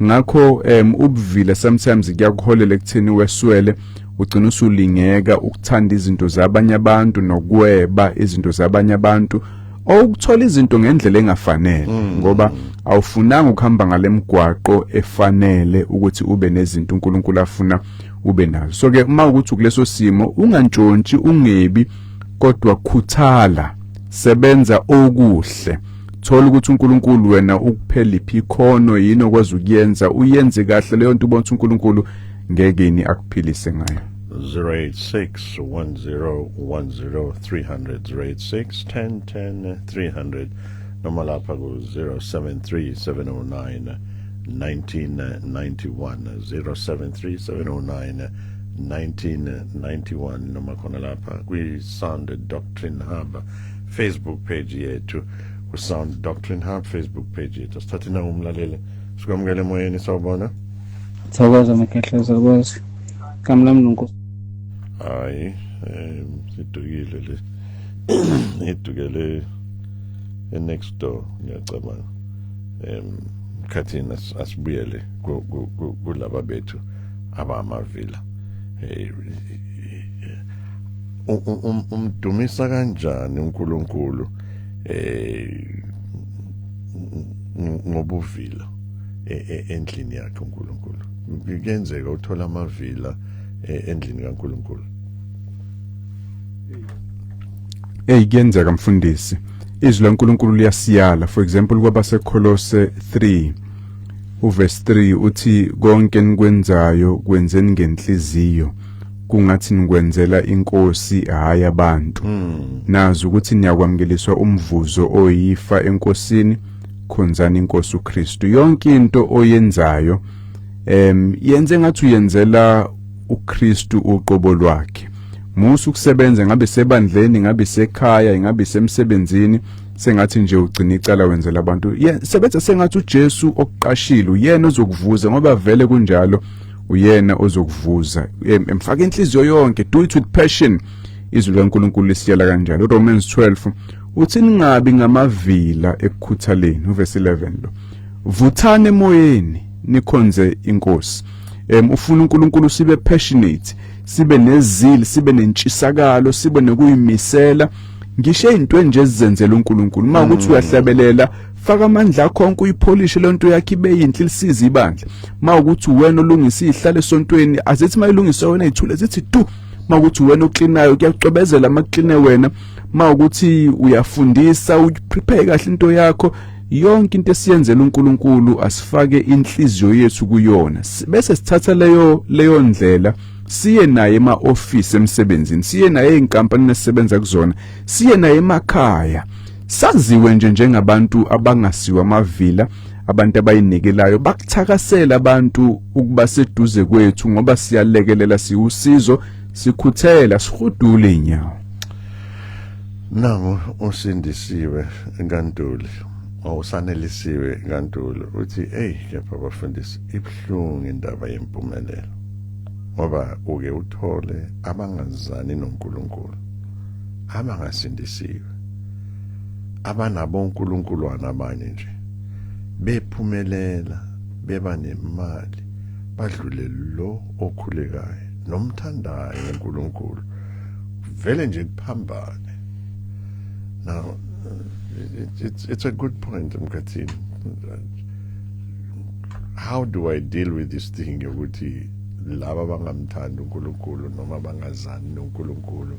ngakho ubuvila sometimes kuyakuholela ekutheni weswele ugcina usulingeka ukuthanda izinto zabanye abantu nokweba izinto zabanye abantu okuthola izinto ngendlela engafanele ngoba awufunanga ukuhamba ngalemgwaqo efanele ukuthi ube nezinto uNkulunkulu afuna ube nazo so ke uma ukuthi kuleso simo ungantshontshi ungebi kodwa khuthala sebenza okuhle thola ukuthi uNkulunkulu wena ukuphela iphi yini okwazi ukuyenza uyenze kahle leyo nto ubona uNkulunkulu ngeke yini akuphilise ngayo 086101030 0861010 noma lapha ku 0737091991 07370991991 noma khona lapha kwi Sound Doctrine Hub Facebook page yethu ku Sound Doctrine Hub Facebook page yethu sithathe na umlaleli sikwamukele emoyeni sawubona Sawubaza Mkhehla sawubaza kamlami nonkosi hayi sidukile le idukele next door ngiyacabanga khathina asibuyele kulaba bethu abamavila umdumisa kanjani uNkulunkulu ngobuvila endlini yakhe uNkulunkulu kuyenzeka uthola amavila endlini kaNkulunkulu kuyenzeka mfundisi izwi laNkulunkulu liyasiyala for example kwabase Kolose 3 uverse 3 uthi konke nikwenzayo kwenzeni ngenhliziyo kungathi nikwenzela inkosi hayi abantu nazi ukuthi niyakwamukeliswa umvuzo oyifa enkosini khonzani inkosi uKristu yonke into oyenzayo yenze ngathi uyenzela uKristu uqobo lwakhe musu kusebenza ngabe sebandleni ngabe sekhaya ngabe semsebenzini sengathi nje ugcina icala wenzela abantu sebenza sengathi uJesu okuqashile uyena ozokuvuza ngoba vele kunjalo uyena ozokuvuza emfaka inhliziyo yonke do it with passion izwi laNkulunkulu lisiyala kanjalo Romans 12 uthi ningabi ngamavila ekukhuthaleni, uverse 11 lo. Vuthane emoyeni nikhonze inkosi. Ufuna uNkulunkulu sibe passionate, sibe nezili, sibe nentshisakalo, sibe nokuyimisela. Ngisho izinto nje ezenzela uNkulunkulu. Mawukuthi uyahlabelela, faka amandla akho onke uyipolishe lento yakhe ibe yinhle lisiza ibandla. Mawukuthi wena olungisa ihlale esontweni, azithi mayilungiswa wena izithule zithi tu. Mawukuthi wena oklinayo kuyacwebezela amakline wena. Mawukuthi uyafundisa, uprepare kahle into yakho. Yonke into esiyenzela uNkulunkulu asifake inhliziyo yethu kuyona. Bese sithatha leyo ndlela siye naye ema-office emsebenzini, siye naye einkampani esisebenza kuzona, siye naye emakhaya. Saziwe njengabantu abangasiwa amavila, abantu abayinikelayo, bakuthakasela abantu ukuba seduze kwethu ngoba siyalekelela, siwusizo, sikhuthela, sihudule inyawo. Nangu usindisiwe Nkantuli, awusanelisiwe Nkantuli, uthi kepha bafundisi ibhlungu indaba yempumelelo. Ngoba uke uthole abangazani noNkulunkulu, abangasindisiwe, abanabo uNkulunkulu abanye nje, bephumelela, beba nemali, badlule lo okhulekayo nomthandayo uNkulunkulu, vele nje kuphambane. Now it's a good point, Mkhathini. How do I deal with this thing yokuthi laba bangamthanda uNkulunkulu noma bangazani noNkulunkulu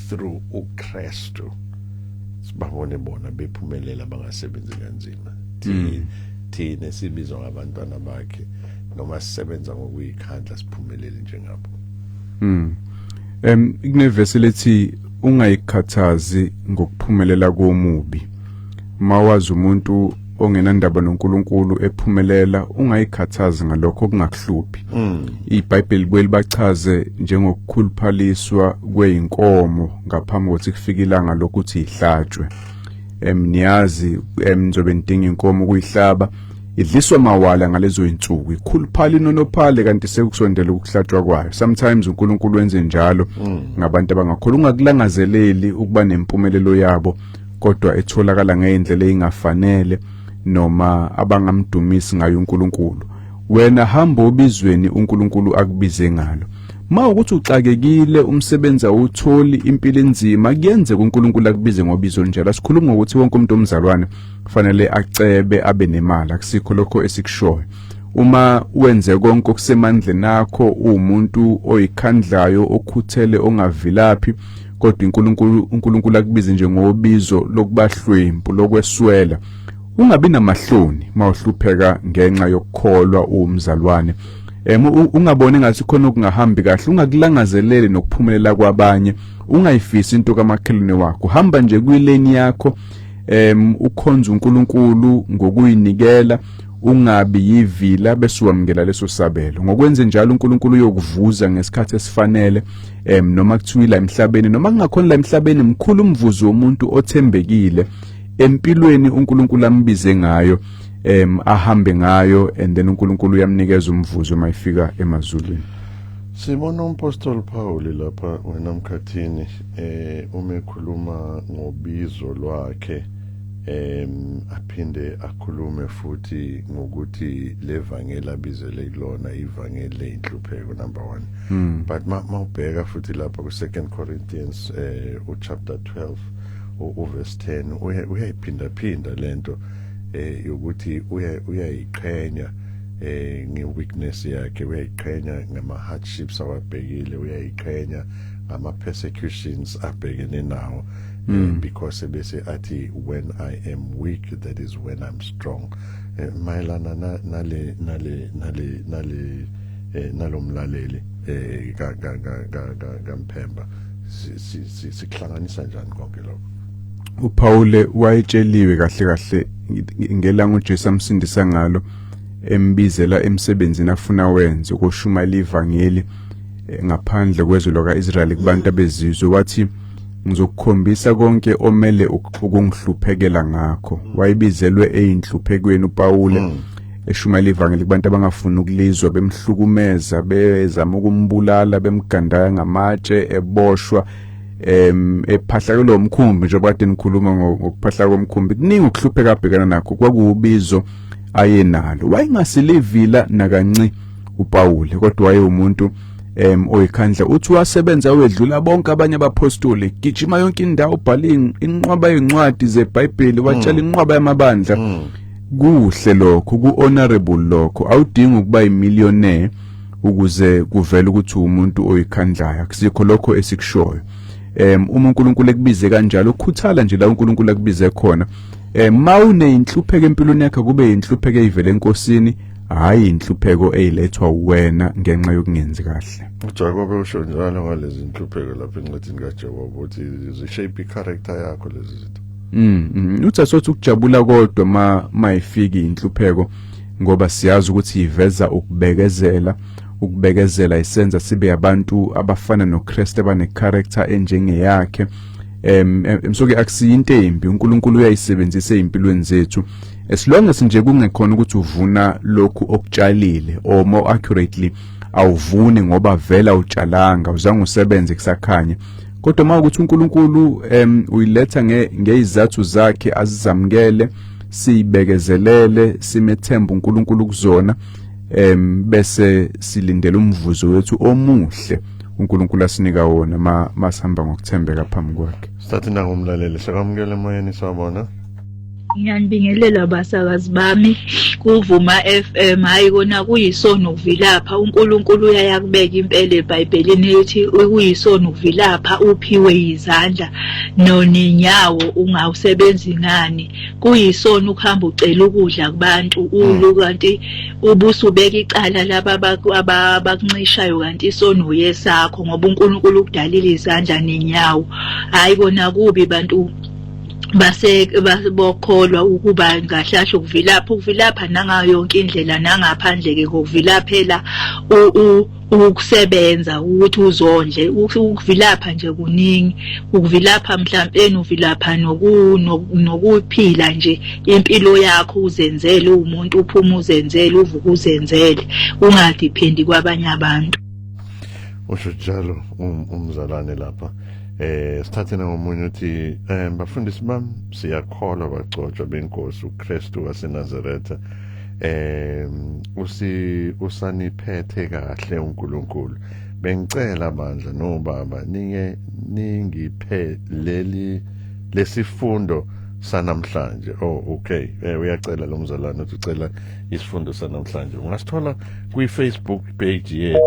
through uKristu sibabone bona bephumelela bangasebenzi kanzima? Thina sibizwa ngabantwana bakhe noma sisebenza ngokuyikhandla siphumelele njengabo. Kunevesi lethi ungayikhathazi ngokuphumelela komubi. Mawazi umuntu ongenandaba noNkulunkulu ephumelela, ungayikhathazi ngalokho kungakuhluphi. iBhayibheli kwelibachaze njengokukhuluphaliswa kweinkomo ngaphambi kokuthi kufike ilanga lokuthi ihlatshwe. Niyazi nizobe nidinga inkomo kuyihlaba, idliswa mawala ngalezo insuku, ikhuluphala inonophale kanti sekusondela ukuhlatshwa kwayo. Sometimes uNkulunkulu wenze njalo ngabantu abangakholwa, ungakulangazeleli ukuba nempumelelo yabo, kodwa etholakala ngeindlela engafanele noma abangamdumisi ngayo uNkulunkulu. Wena hamba obizweni uNkulunkulu akubize ngalo. Mawukuthi uxakekile umsebenzi awutholi, impilo enzima, kuyenze uNkulunkulu akubize ngobizo njalo. Asikhuluma ngokuthi wonke umuntu omzalwane kufanele acebe abe nemali, akusikho lokho esikushoyo. Uma wenze konke okusemandleni akho, umuntu oyikhandlayo, okhuthele, ongavilaphi, kodwa uNkulunkulu akubize nje ngobizo lokubahlwempu, lokweswela, ungabi namahloni mawuhlupheka ngenxa yokukholwa umzalwane. Ungabone ngathi khona okungahambi kahle, ungakulangazelele nokuphumelela kwabanye, ungayifisi into kamakhelwane wakho. Hamba nje kuyileni yakho, ukhonza uNkulunkulu ngokuyinikela, ungabi yivila bese wamukela leso sabelo. Ngokwenze njalo uNkulunkulu uyokuvuza ngesikhathi esifanele, noma kuthiwa la emhlabeni noma kungakhona la emhlabeni, mkhulu umvuzo womuntu othembekile empilweni uNkulunkulu ambize ngayo, ahambe ngayo, and then uNkulunkulu uyamnikeza umvuzo mayifika emazulwini. Sibona umpostoli Paul lapha wena Mkhathini umekhuluma ngobizo lwakhe, aphinde akhulume futhi ngokuthi levangeli abizele kulona ivangeli leinhlupheko number 1. But mawubheka futhi lapha ku 2 Corinthians chapter 12 verse 10 uyayiphinda lento yokuthi uyayiqhenya ngeweakness yakhe, uyayiqhenya ngama-hardships awabhekile, uyayiqhenya ngama-persecutions abhekene nawo, because bese athi when I am weak, that is when I'm strong. Mayelana nalomlaleli kaMphemba sikuhlanganisa njani konke lokho? uPaul wayetsheliwe kahle ngelanga uJesu amsindisa ngalo, embizela emsebenzini afuna wenze ukushumayela ivangeli ngaphandle kwezwe lakaIsrayeli kubantu abezizwe. Wathi ngizokukhombisa konke omele ukungihluphekela ngakho. Wayibizelwe einhluphekweni uPaul eshumayela ivangeli kubantu abangafuni ukulizwa, bemhlukumeza, bezama ukumbulala, bemgandaya ngamatshe, eboshwa, ephahlakelo omkhumbi njengoba kade nikhuluma ngokuphahlaka komkhumbi kuningi ukuhlupheka abhekana nakho kwakuubizo ayenalo wayengasilivila nakanci uPaul kodwa wayeumuntu oyikhandla uthi wasebenza wedlula bonke abanye abapostoli gijima yonke indawo ubhala inqwaba yencwadi zeBhayibheli watshala inqwaba yamabandla kuhle lokho ku-honorable lokho awudingi ukuba imillionaire ukuze kuvele ukuthi umuntu oyikhandlayo akusikho lokho esikushoyo uma uNkulunkulu ekubize kanjalo ukhuthala nje la uNkulunkulu akubize khona mawune inhlupheko empilweni yakhe kube inhlupheko eyivele enkosini hayi inhlupheko eyilethwa wena ngenxa yokungenzi kahle uJakobe usho njalo ngalezi inhlupheko lapha encwadini kaJehova ukuthi zishape i-character yakho lezi zinto uthi asothi ukujabula kodwa mayifika inhlupheko ngoba siyazi ukuthi iveza ukubekezela isenza sibe abantu abafana noKristu abane-character enjengeyakhe msoke akusiyinto embi uNkulunkulu uyayisebenzisa empilweni zethu as long as nje kungekhona ukuthi uvuna lokhu okutshalile or more accurately awuvuni ngoba vela utshalanga uzange usebenze kusakhanya kodwa mawukuthi uNkulunkulu uyiletha ngezizathu zakhe azizamkele sibekezelele simethemba uNkulunkulu kuzona bese silindele umvuzo wethu omuhle uNkulunkulu asinika wona masihamba ngokuthembeka phambi kwakhe Sathi nangumlaleli sakamukele emoyeni sawubona Ngiyanibingelela basakazi bami kuvuma FM hayi kona kuyisona ukuvilapha uNkulunkulu uyayakubeka impela eBhayibhelini ethi kuyisona ukuvilapha uphiwe izandla noninyawo ungawusebenzi ngani kuyisona ukuhamba ucela ukudla kubantu ulu kanti ubusubeka icala laba abakuncishayo kanti isona uyesakho ngoba uNkulunkulu ukudalile izandla nenyawo hayi kona kubi bantu bokholwa ukuba ngahlahla ukuvilapha nangayo yonke indlela nangaphandle ke kokuvilaphela ukusebenza ukuthi uzondle ukuvilapha nje kuningi ukuvilapha mhlawumbe uvilapha nokuphila nje impilo yakho uzenzele umuntu uphuma uzenzele uvuka uzenzele ungadipendi kwabanye abantu usho njalo umzalwane lapha sithathena ngomunye uthi bafundisi bami siyakholwa bagcotshwa benkosi uKristu waseNazaretha usaniphethe kahle uNkulunkulu bengicela bandla nobaba ningiphe lesifundo sanamhlanje okay uyacela lo mzalwane uthi ucela isifundo sanamhlanje ungasithola kwi-Facebook page yethu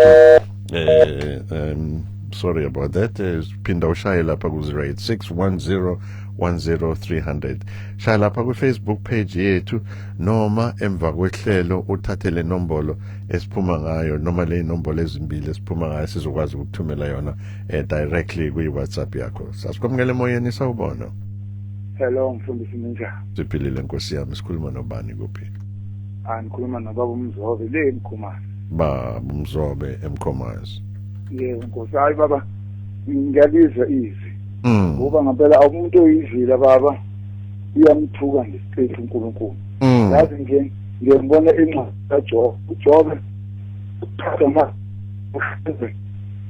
sorry about that phinda ushaye lapha ku 0861010300 shaya lapha ku Facebook page yethu noma emva kwehlelo uthathe le nombolo esiphuma ngayo noma le nombolo ezimbili esiphuma ngayo sizokwazi ukuthumela yona directly kwi WhatsApp yakho sasikwamukele emoyeni sawubona hello mfundisi ninjani siphilile nkosi yami sikhuluma nobani kuphi ngikhuluma nobaba uMzobe le eMkhomazi baba uMzobe eMkhomazi yebo nkosi hayi baba ngiyalizwa izwi ngoba ngempela umuntu oyizila baba uyamthuka ngesiphethu uNkulunkulu yazi nje ngiyambona incwadi kaJobe uJobe uthatha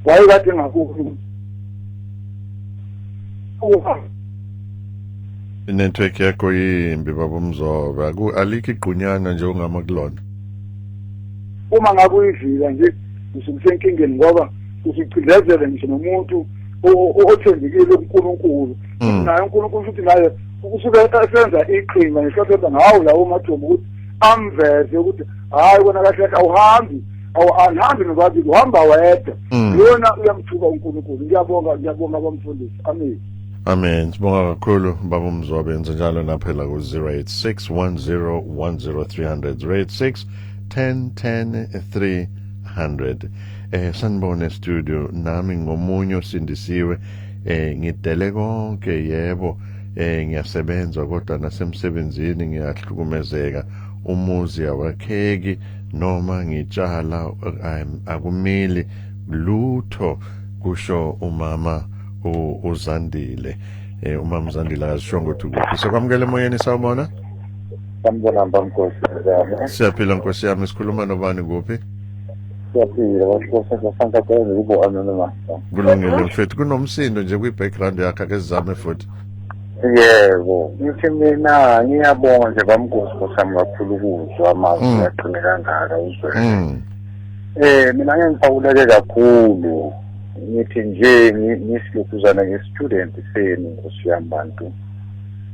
wayekade ngakuyo inetwork yakho yimbi baba uMzobe alikho igqunyana nje ongamakulona uma ngakuyivila nje ususenkingeni ngoba usicindezele ngisho nomuntu othembekile uNkulunkulu naye uNkulunkulu futhi naye usuke esenza iqhinga ngesikhathi ngawo lawo mathombo ukuthi amveze ukuthi hayi kona kahle awuhambi nobabili uhamba wedwa yona uyamthuka uNkulunkulu ngiyabonga bamfundisi amen amen sibonga kakhulu baba uMzobe enza njalo naphela ku 0861010300 0861010300 sanibone studio nami ngomunye osindisiwe ngidele konke yebo ngiyasebenza kodwa nasemsebenzini ngiyahlukumezeka umuzi awakheki noma ngitshala akumili lutho kusho umama uZandile umama uZandile azishongo ukuthi sokwamukele emoyeni sawubona Sanibona mbamkosi siyaphila nkosi yami sikhuluma nobani kuphi siyaphila basho sasanta kwenze kubo anonymous. Kulungile mfethu kunomsindo nje kwi-background yakho ake sizame futhi. Yebo, ngithi mina ngiyabonga nje bamgosi Nkosami kakhulu ukuzwa amazwi aqine kangaka uzwe. Mina ngiyaphawuleke kakhulu. Ngithi nje ngisilokhuzana nge-student senu Nkosi yami bantu.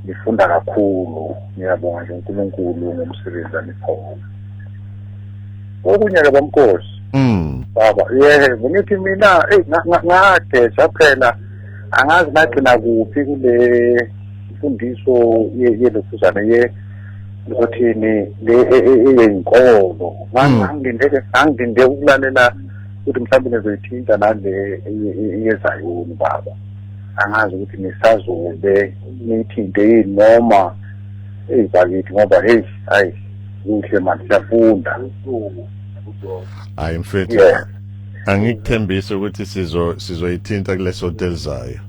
Ngifunda kakhulu, ngiyabonga nje uNkulunkulu ngomsebenzi aniphona. Okunye-ke bamgosi. Baba, yebo ngithi mina ngageza phela angazi nagcina kuphi kule mfundiso yelokhuzana lokuthini eyenkolo. Ngangilinde ukulalela ukuthi mhlawumbe nizoyithinta nale yezayoni baba. Angazi ukuthi nisazobe nithinte yini noma bakithi ngoba hayi kuhle manje siyafunda. Hayi mfethu angikuthembise ukuthi sizoyithinta kuleso delizayo.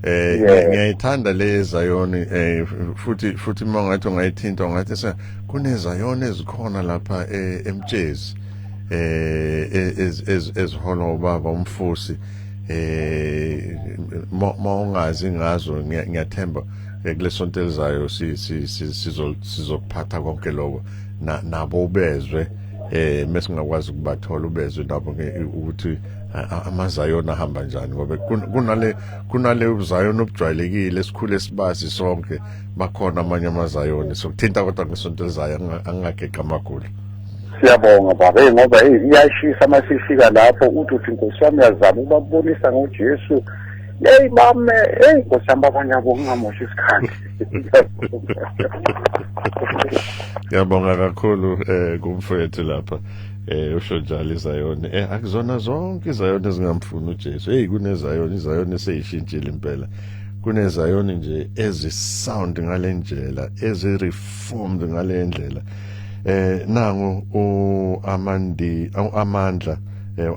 Ngiyayithanda le Zayoni futhi mangathi ungayithinta ungathi kunezayoni ezikhona lapha eMtshezi ezihola ubaba umfusi maungazi ngazo ngiyathemba kulesonto elizayo sizokuphatha konke lokho nabo ubezwe mesingakwazi ukubathola ubezwe nabo ukuthi amazayoni ahamba njani ngoba kunale uzayoni obujwayelekile esikhule sibazi sonke bakhona amanye amazayoni sokuthinta kodwa ngesonto elizayo angageqa amagulu. Siyabonga baba ngoba iyashisa masifika lapho uthi Nkosi yami yazama ukubabonisa ngoJesu. Hey mama, Nkosi yami abanyabo ngingamoshi isikhathi. Ngiyabonga kakhulu kumfethu lapha usho njalo izayoni akuzona zonke izayoni ezingamfuni uJesu. Kunezayoni izayoni eseyishintshile impela. Kunezayoni nje ezisound ngale ndlela, ezireformed ngale ndlela. Nangu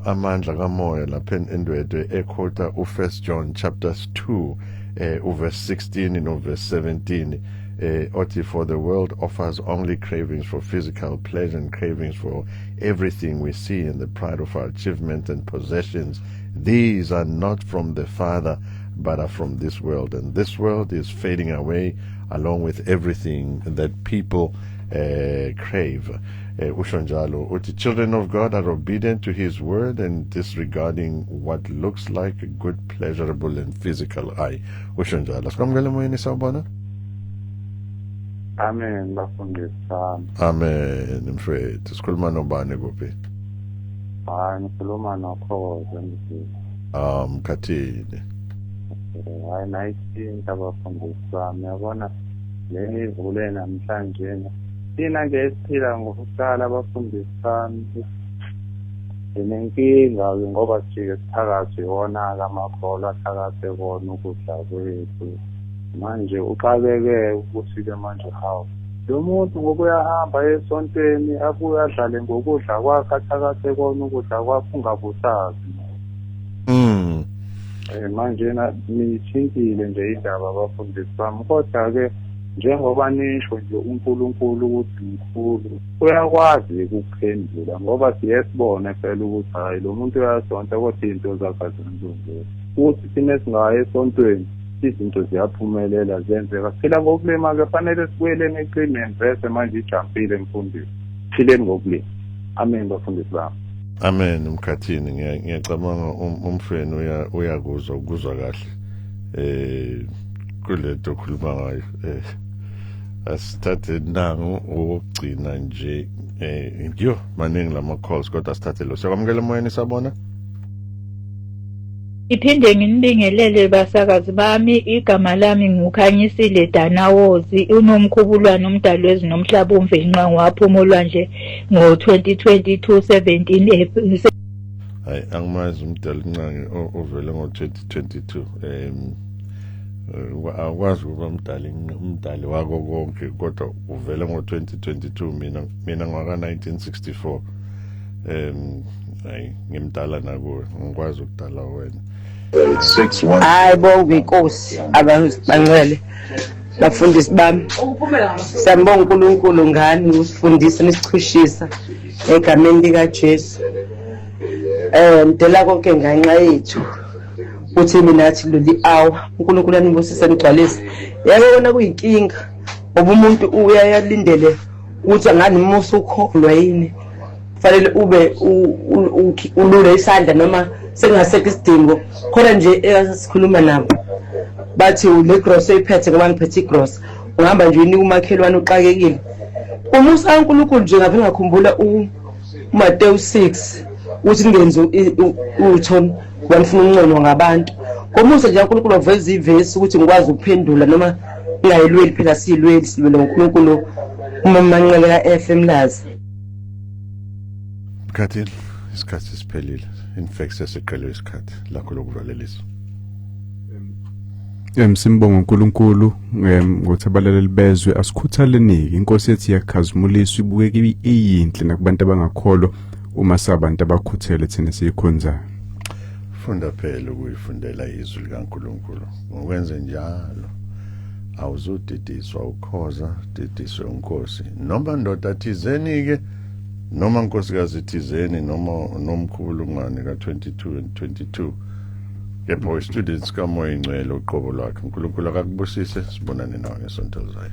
amandla kamoya lapha endwedwe equota u1 John chapter 2 verse 16 no verse 17 othi for the world offers only cravings for physical pleasure and cravings for everything we see in the pride of our achievement and possessions. These are not from the Father but are from this world, and this world is fading away along with everything that people crave. Ushanjalo, uti children of God are obedient to His word and disregarding what looks like a good, pleasurable, and physical eye. Ushanjalo. Sikwamukele moyeni sawubona. Amen. Bafundisa. Amen. Mfethu, sikhuluma nobani kuphi? Ngikhuluma noKhoza ngithi. Mkhathini. Hayi nayithinta bafundisa. Ngiyabona leli ivule namhlanje. Thina nje esiphila ngokuqala abafundisani inenkinga ngoba sijike sithakaze yona kamakholwa athakaze kona ukudla kwethu manje uxakeke ukuthi-ke manje hawu lo muntu ngokuyahamba esontweni abuye adlale ngokudla kwakhe athakaze kona ukudla kwakhe ungabusazi manje nithintile nje indaba abafundisi bami kodwa-ke njengoba nisho nje uNkulunkulu ukuthi mkhulu uyakwazi ukuphendula ngoba siyesibone phela ukuthi hayi lo muntu uyasonta kodwa into zakhe azilungile ukuthi thina esingayi esontweni izinto ziyaphumelela zenzeka phela ngokulima-ke fanele sibuyeleni eqineni vese manje ijampile emfundisi phileni ngokulima. Amen bafundisi bami. Amen Mkhathini. Ngiyacabanga umfweni ukuzwa kahle kulento okhuluma ngayo. Asithathe nangu ukugcina nje maningi lama calls kodwa asithathe lo. Siyakwamukela emoyeni sabona. Iphinde nginibingelele basakazi bami, igama lami nguKhanyisile Danawozi, unomkhubulwane umdali wezinomhlaba umvenqa waphuma olwandle ngo-2022 17 hayi angimazi umdali ncange ovele ngo-2022 akwazi ukuba umdali wako konke kodwa uvele ngo-2022 mina ngwaka-1964 hayi ngimdala nakuwe ngikwazi ukudala wena. Hayi bonke inkosi abangcwele bafundisi bami siyambonga uNkulunkulu ngani usifundisa nisichushisa egameni likaJesu ndela konke nganxa yethu uthi mina athi leli hour uNkulunkulu anibusise nigcwalise yebo kona kuyinkinga ngoba umuntu uyayalindele ukuthi ngani umusa ukholwa yini fanele ube ulule isandla noma sengasekho isidingo khona nje esikhuluma nabo bathi le gross oyiphethe ngoba ngiphethe igross ungahamba nje unika umakhelwane uxakekile umusa kaNkulunkulu nje ngabe ngakhumbula uMateyu 6 uthi ngenze utho wanifuna uncono ngabantu ngomusa nje uNkulunkulu waveza ivesi ukuthi ngikwazi ukuphendula noma ngayilweli phela silweli silwele uNkulunkulu uma manqele ka FM lazi Kathil isikhathi siphelile in fact sesiqhelwe isikhathi lakho lokuvalelisa Simbonga uNkulunkulu ngokuthi abalaleli bezwe asikhuthaleniki inkosi yethu yakhazimulisa ibukeka iyinhle nakubantu abangakholwa uma sabantu abakhuthele thina siyikhonzayo funda phela ukuyifundela izwi likaNkulunkulu ngokwenze njalo awuzudidiswa ukhoza didiswe unkosi noma ndoda thizeni ke noma nkosikazi thizeni noma nomkhulungane ka22 and 22 kepha students kamoya ingcwele uqobo lwakhe uNkulunkulu akakubusise sibonane nawe ngesonto elizayo